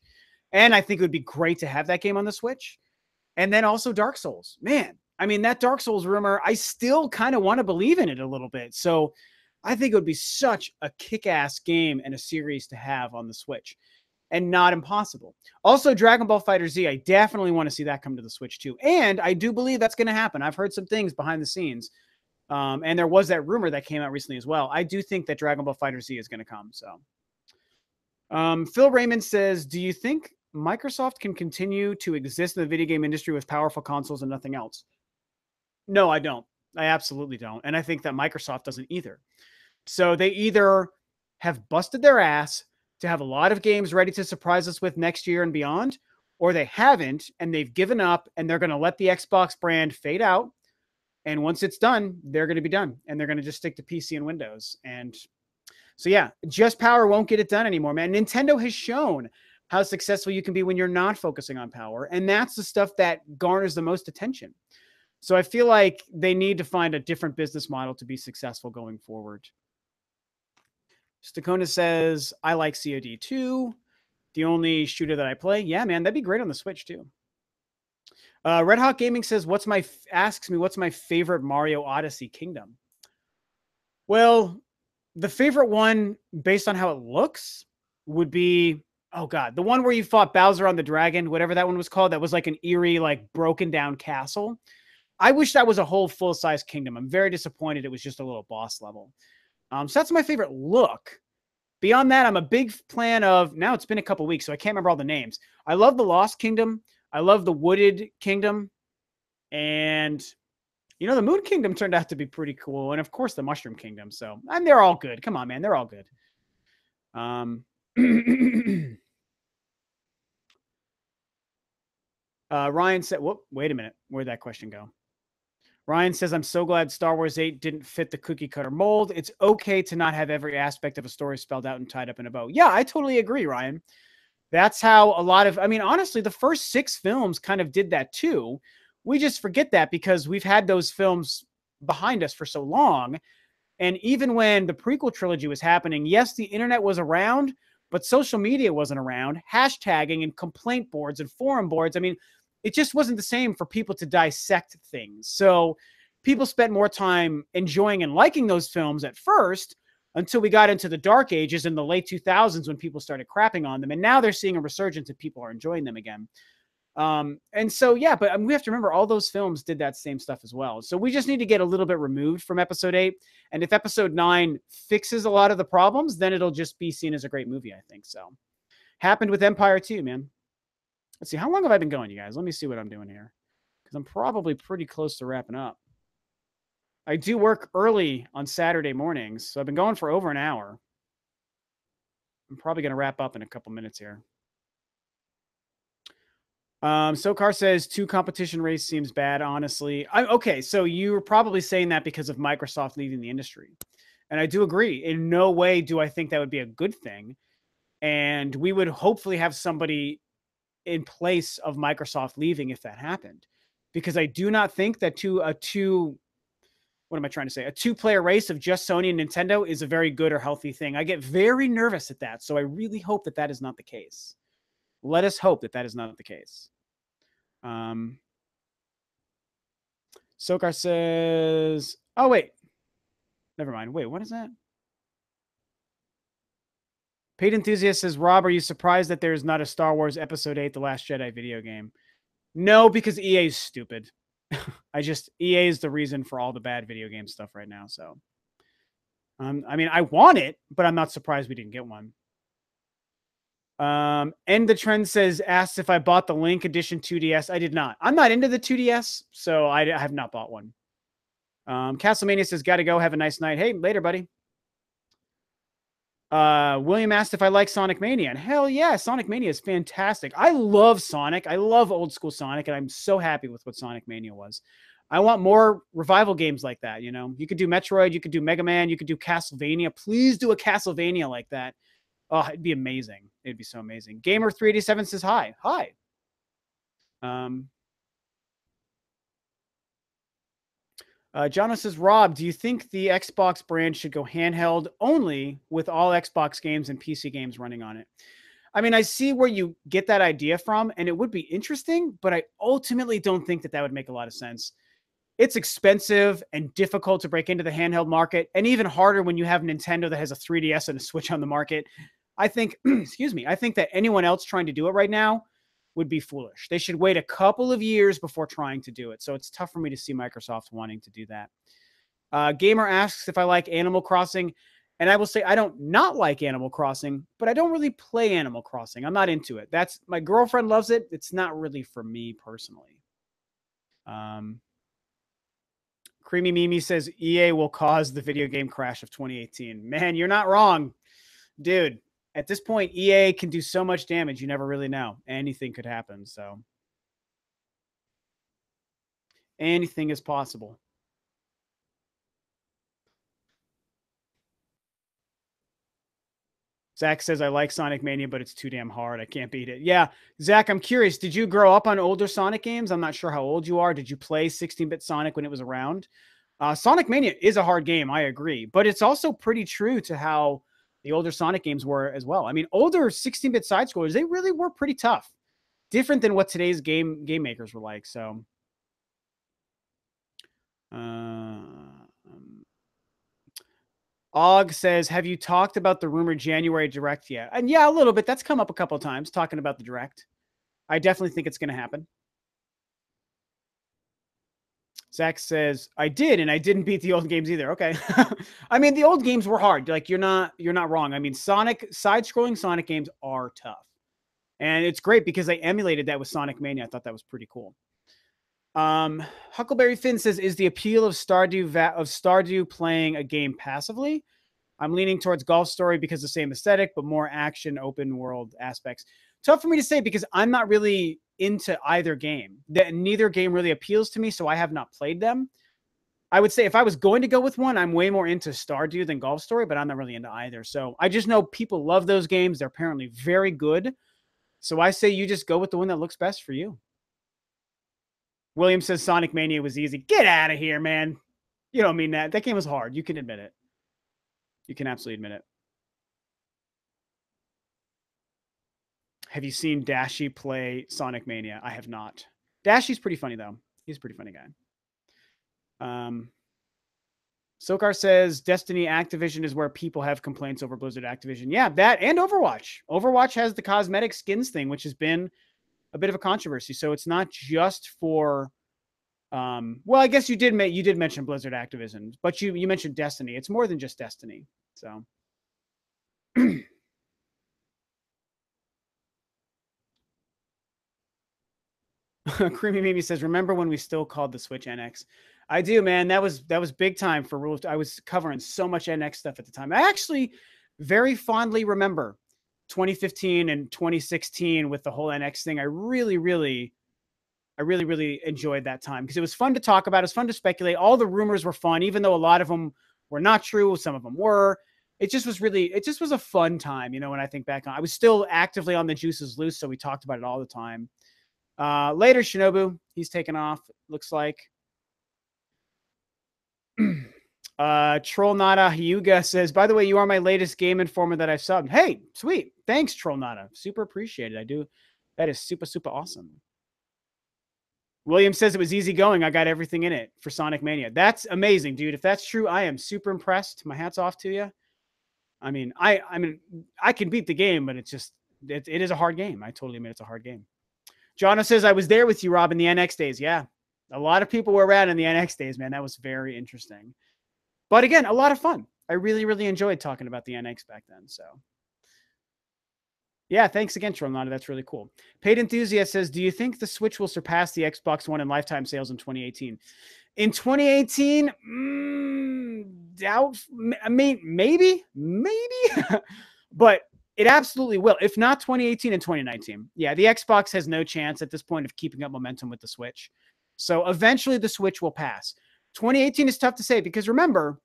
And I think it would be great to have that game on the Switch. And then also Dark Souls. Man, I mean, that Dark Souls rumor, I still kind of want to believe in it a little bit. So I think it would be such a kick-ass game and a series to have on the Switch, and not impossible. Also, Dragon Ball FighterZ, I definitely want to see that come to the Switch too. And I do believe that's going to happen. I've heard some things behind the scenes. And there was that rumor that came out recently as well. I do think that Dragon Ball FighterZ is going to come. So Phil Raymond says, do you think Microsoft can continue to exist in the video game industry with powerful consoles and nothing else. No, I don't. I absolutely don't. And I think that Microsoft doesn't either. So they either have busted their ass to have a lot of games ready to surprise us with next year and beyond, or they haven't and they've given up and they're going to let the Xbox brand fade out. And once it's done, they're going to be done and they're going to just stick to PC and Windows. And so, yeah, just power won't get it done anymore, man. Nintendo has shown how successful you can be when you're not focusing on power. And that's the stuff that garners the most attention. So I feel like they need to find a different business model to be successful going forward. Stakona says, I like COD 2. The only shooter that I play. Yeah, man, that'd be great on the Switch too. Red Hawk Gaming says, asks me, what's my favorite Mario Odyssey kingdom? Well, the favorite one, based on how it looks, would be, oh God, the one where you fought Bowser on the Dragon, whatever that one was called. That was like an eerie, like broken down castle. I wish that was a whole full-size kingdom. I'm very disappointed it was just a little boss level. So that's my favorite look. Beyond that, I'm a big fan of, now it's been a couple weeks, so I can't remember all the names. I love the Lost Kingdom. I love the Wooded Kingdom. And, you know, the Moon Kingdom turned out to be pretty cool. And, of course, the Mushroom Kingdom. So, and they're all good. Come on, man. They're all good. Ryan said, whoop, wait a minute. Where'd that question go? Ryan says, I'm so glad Star Wars 8 didn't fit the cookie cutter mold. It's okay to not have every aspect of a story spelled out and tied up in a bow. Yeah, I totally agree, Ryan. That's how a lot of, I mean, honestly, the first 6 films kind of did that too. We just forget that because we've had those films behind us for so long. And even when the prequel trilogy was happening, yes, the internet was around, but social media wasn't around. Hashtagging and complaint boards and forum boards. I mean, it just wasn't the same for people to dissect things. So people spent more time enjoying and liking those films at first until we got into the dark ages in the late 2000s when people started crapping on them. And now they're seeing a resurgence and people are enjoying them again. And so, yeah, but we have to remember all those films did that same stuff as well. So we just need to get a little bit removed from episode 8. And if episode 9 fixes a lot of the problems, then it'll just be seen as a great movie, I think. So happened with Empire 2, man. Let's see. How long have I been going, you guys? Let me see what I'm doing here. Because I'm probably pretty close to wrapping up. I do work early on Saturday mornings, so I've been going for over an hour. I'm probably going to wrap up in a couple minutes here. Sokar says 2 competition race seems bad, honestly. Okay, so you're probably saying that because of Microsoft leaving the industry. And I do agree. In no way do I think that would be a good thing. And we would hopefully have somebody in place of Microsoft leaving if that happened. Because I do not think that a two-player race of just Sony and Nintendo is a very good or healthy thing. I get very nervous at that. So I really hope that that is not the case. Let us hope that that is not the case. Sokar says, oh, wait. Never mind. Wait, what is that? Paid Enthusiast says, Rob, are you surprised that there's not a Star Wars Episode 8 The Last Jedi video game? No, because EA is stupid. EA is the reason for all the bad video game stuff right now. So, I mean, I want it, but I'm not surprised we didn't get one. And the Trend says, asked if I bought the Link Edition 2DS. I did not. I'm not into the 2DS, so I have not bought one. Castlemania says, gotta go. Have a nice night. Hey, later, buddy. William asked if I like Sonic Mania. And hell yeah, Sonic Mania is fantastic. I love Sonic. I love old school Sonic, and I'm so happy with what Sonic Mania was. I want more revival games like that, you know? You could do Metroid, you could do Mega Man, you could do Castlevania. Please do a Castlevania like that. Oh, it'd be amazing. It'd be so amazing. Gamer387 says hi. Hi. Jono says, Rob, do you think the Xbox brand should go handheld only with all Xbox games and PC games running on it? I mean, I see where you get that idea from, and it would be interesting, but I ultimately don't think that that would make a lot of sense. It's expensive and difficult to break into the handheld market, and even harder when you have Nintendo that has a 3DS and a Switch on the market. I think, excuse me, I think that anyone else trying to do it right now would be foolish. They should wait a couple of years before trying to do it. So it's tough for me to see Microsoft wanting to do that. Gamer asks if I like Animal Crossing. And I will say I don't not like Animal Crossing, but I don't really play Animal Crossing. I'm not into it. That's my girlfriend loves it. It's not really for me personally. Creamy Mimi says EA will cause the video game crash of 2018. Man, you're not wrong, dude. At this point, EA can do so much damage. You never really know. Anything could happen. So anything is possible. Zach says, I like Sonic Mania, but it's too damn hard. I can't beat it. Yeah. Zach, I'm curious. Did you grow up on older Sonic games? I'm not sure how old you are. Did you play 16-bit Sonic when it was around? Sonic Mania is a hard game. I agree. But it's also pretty true to how the older Sonic games were as well. I mean, older 16-bit side scrollers, they really were pretty tough. Different than what today's game makers were like. So, Og says, have you talked about the rumored January Direct yet? And yeah, a little bit. That's come up a couple of times, talking about the Direct. I definitely think it's going to happen. Zach says, I did, and I didn't beat the old games either. Okay. I mean, the old games were hard. Like, you're not wrong. I mean, side-scrolling Sonic games are tough. And it's great because they emulated that with Sonic Mania. I thought that was pretty cool. Huckleberry Finn says, is the appeal of Stardew playing a game passively? I'm leaning towards Golf Story because the same aesthetic, but more action, open world aspects. Tough for me to say because I'm not really into either game. Neither game really appeals to me, so I have not played them. I would say if I was going to go with one, I'm way more into Stardew than Golf Story, but I'm not really into either. So I just know people love those games. They're apparently very good. So I say you just go with the one that looks best for you. William says Sonic Mania was easy. Get out of here, man. You don't mean that. That game was hard. You can admit it. You can absolutely admit it. Have you seen Dashi play Sonic Mania? I have not. Dashi's pretty funny, though. He's a pretty funny guy. Sokar says Destiny Activision is where people have complaints over Blizzard Activision. Yeah, that and Overwatch. Overwatch has the cosmetic skins thing, which has been a bit of a controversy. So it's not just for well, I guess you did mention Blizzard Activision, but you mentioned Destiny. It's more than just Destiny. So Creamy Mimi says, remember when we still called the Switch NX? I do, man. That was big time for rules. I was covering so much NX stuff at the time. I actually very fondly remember 2015 and 2016 with the whole NX thing. I really enjoyed that time because it was fun to talk about. It was fun to speculate. All the rumors were fun, even though a lot of them were not true. Some of them were. It just was a fun time, you know, when I think back on. I was still actively on the Juices Loose, so we talked about it all the time. Later, Shinobu, he's taken off, looks like. Trollnada Hyuga says, by the way, you are my latest Game Informer that I've subbed. Hey, sweet. Thanks, Trollnada. Super appreciated. I do. That is super awesome. William says it was easy going. I got everything in it for Sonic Mania. That's amazing, dude. If that's true, I am super impressed. My hat's off to you. I mean, I can beat the game, but it's just, it is a hard game. I totally admit it's a hard game. Jonna says, I was there with you, Rob, in the NX days. Yeah. A lot of people were around in the NX days, man. That was very interesting. But again, a lot of fun. I really enjoyed talking about the NX back then. So yeah, thanks again, Tromlana. That's really cool. Paid Enthusiast says, do you think the Switch will surpass the Xbox One in lifetime sales in 2018? In 2018, doubt. I mean, maybe, but it absolutely will. If not 2018 and 2019. Yeah, the Xbox has no chance at this point of keeping up momentum with the Switch. So eventually the Switch will pass. 2018 is tough to say because remember,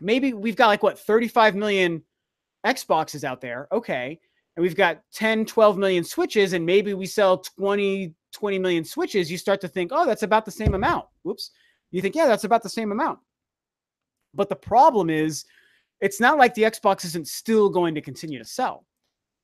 maybe we've got like what, 35 million Xboxes out there. Okay. And we've got 10, 12 million Switches, and maybe we sell 20 million Switches. You start to think, oh, that's about the same amount. Whoops. You think, yeah, that's about the same amount. But the problem is, it's not like the Xbox isn't still going to continue to sell.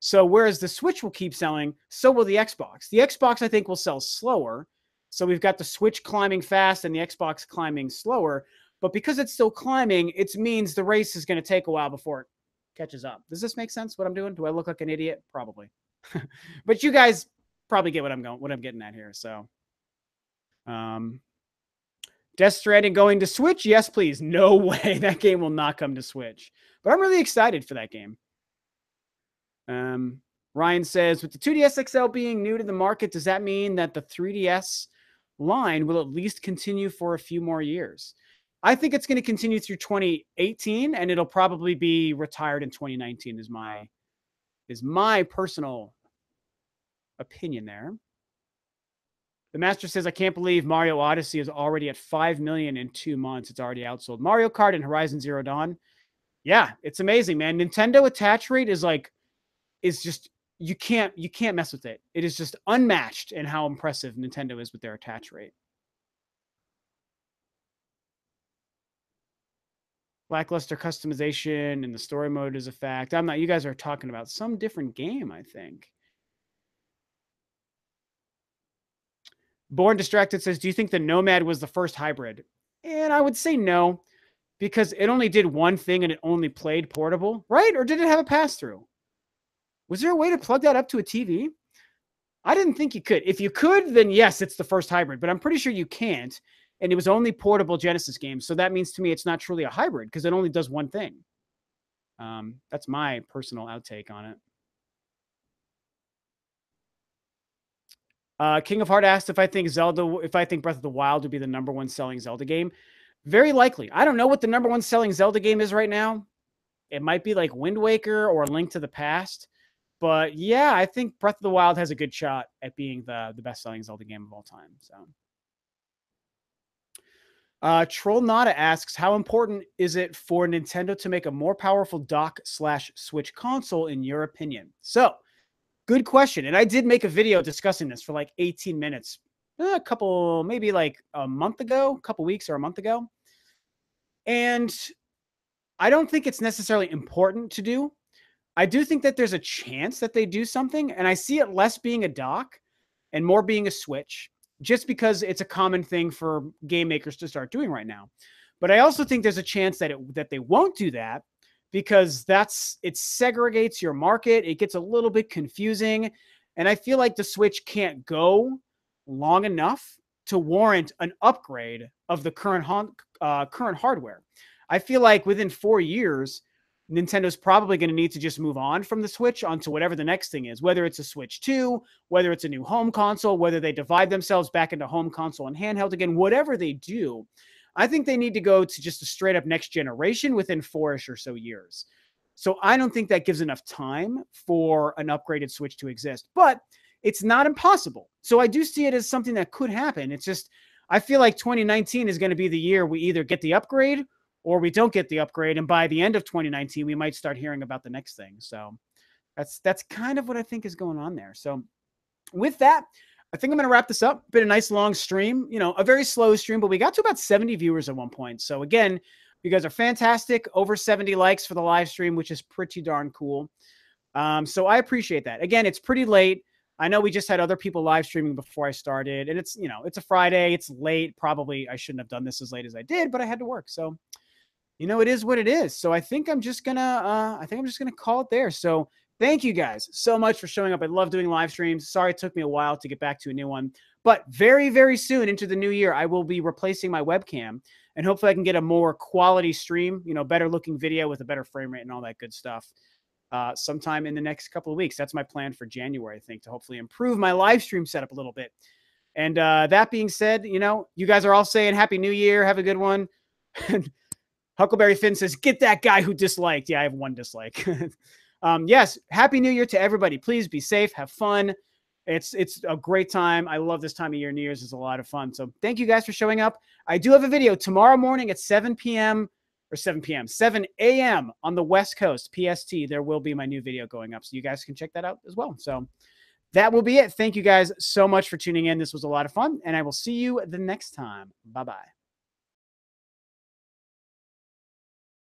So whereas the Switch will keep selling, so will the Xbox. The Xbox, I think, will sell slower. So we've got the Switch climbing fast and the Xbox climbing slower. But because it's still climbing, it means the race is going to take a while before it catches up. Does this make sense, what I'm doing? Do I look like an idiot? Probably. But you guys probably get what I'm getting at here. So Death Stranding going to Switch? Yes, please. No way. That game will not come to Switch. But I'm really excited for that game. Ryan says, with the 2DS XL being new to the market, does that mean that the 3DS line will at least continue for a few more years? I think it's going to continue through 2018, and it'll probably be retired in 2019 is my personal opinion there. The Master says, I can't believe Mario Odyssey is already at 5 million in 2 months. It's already outsold Mario Kart and Horizon Zero Dawn. Yeah, it's amazing, man. Nintendo attach rate is just, you can't mess with it. It is just unmatched in how impressive Nintendo is with their attach rate. Lackluster customization and the story mode is a fact. I'm not, you guys are talking about some different game, I think. Born Distracted says, do you think the Nomad was the first hybrid? And I would say no, because it only did one thing and it only played portable, right? Or did it have a pass-through? Was there a way to plug that up to a TV? I didn't think you could. If you could, then yes, it's the first hybrid, but I'm pretty sure you can't. And it was only portable Genesis games. So that means to me it's not truly a hybrid because it only does one thing. That's my personal outtake on it. King of Heart asked if I think Breath of the Wild would be the #1 selling Zelda game. Very likely. I don't know what the #1 selling Zelda game is right now. It might be like Wind Waker or Link to the Past. But yeah, I think Breath of the Wild has a good shot at being the best-selling Zelda game of all time. So, Troll Nada asks, how important is it for Nintendo to make a more powerful dock/Switch console, in your opinion? So, good question. And I did make a video discussing this for like 18 minutes, maybe like a month ago, a couple weeks or a month ago. And I don't think it's necessarily important to do. I do think that there's a chance that they do something, and I see it less being a dock and more being a Switch, just because it's a common thing for game makers to start doing right now. But I also think there's a chance that they won't do that, because it segregates your market. It gets a little bit confusing, and I feel like the Switch can't go long enough to warrant an upgrade of the current hardware. I feel like within 4 years, Nintendo's probably going to need to just move on from the Switch onto whatever the next thing is, whether it's a Switch 2, whether it's a new home console, whether they divide themselves back into home console and handheld again, whatever they do. I think they need to go to just a straight up next generation within 4-ish or so years. So I don't think that gives enough time for an upgraded Switch to exist, but it's not impossible. So I do see it as something that could happen. It's just, I feel like 2019 is going to be the year we either get the upgrade or we don't get the upgrade. And by the end of 2019, we might start hearing about the next thing. So that's kind of what I think is going on there. So with that, I think I'm going to wrap this up. Been a nice long stream, a very slow stream, but we got to about 70 viewers at one point. So again, you guys are fantastic. Over 70 likes for the live stream, which is pretty darn cool. So I appreciate that. Again, it's pretty late. I know we just had other people live streaming before I started, and it's, it's a Friday. It's late. Probably I shouldn't have done this as late as I did, but I had to work. So, it is what it is. So I think I'm just gonna call it there. So thank you guys so much for showing up. I love doing live streams. Sorry it took me a while to get back to a new one, but very, very soon into the new year, I will be replacing my webcam, and hopefully I can get a more quality stream, better looking video with a better frame rate and all that good stuff. Sometime in the next couple of weeks. That's my plan for January, I think, to hopefully improve my live stream setup a little bit. And that being said, you guys are all saying Happy New Year. Have a good one. Huckleberry Finn says, get that guy who disliked. Yeah, I have one dislike. Yes, Happy New Year to everybody. Please be safe. Have fun. It's a great time. I love this time of year. New Year's is a lot of fun. So thank you guys for showing up. I do have a video tomorrow morning at 7 a.m. on the West Coast, PST. There will be my new video going up, so you guys can check that out as well. So that will be it. Thank you guys so much for tuning in. This was a lot of fun, and I will see you the next time. Bye-bye.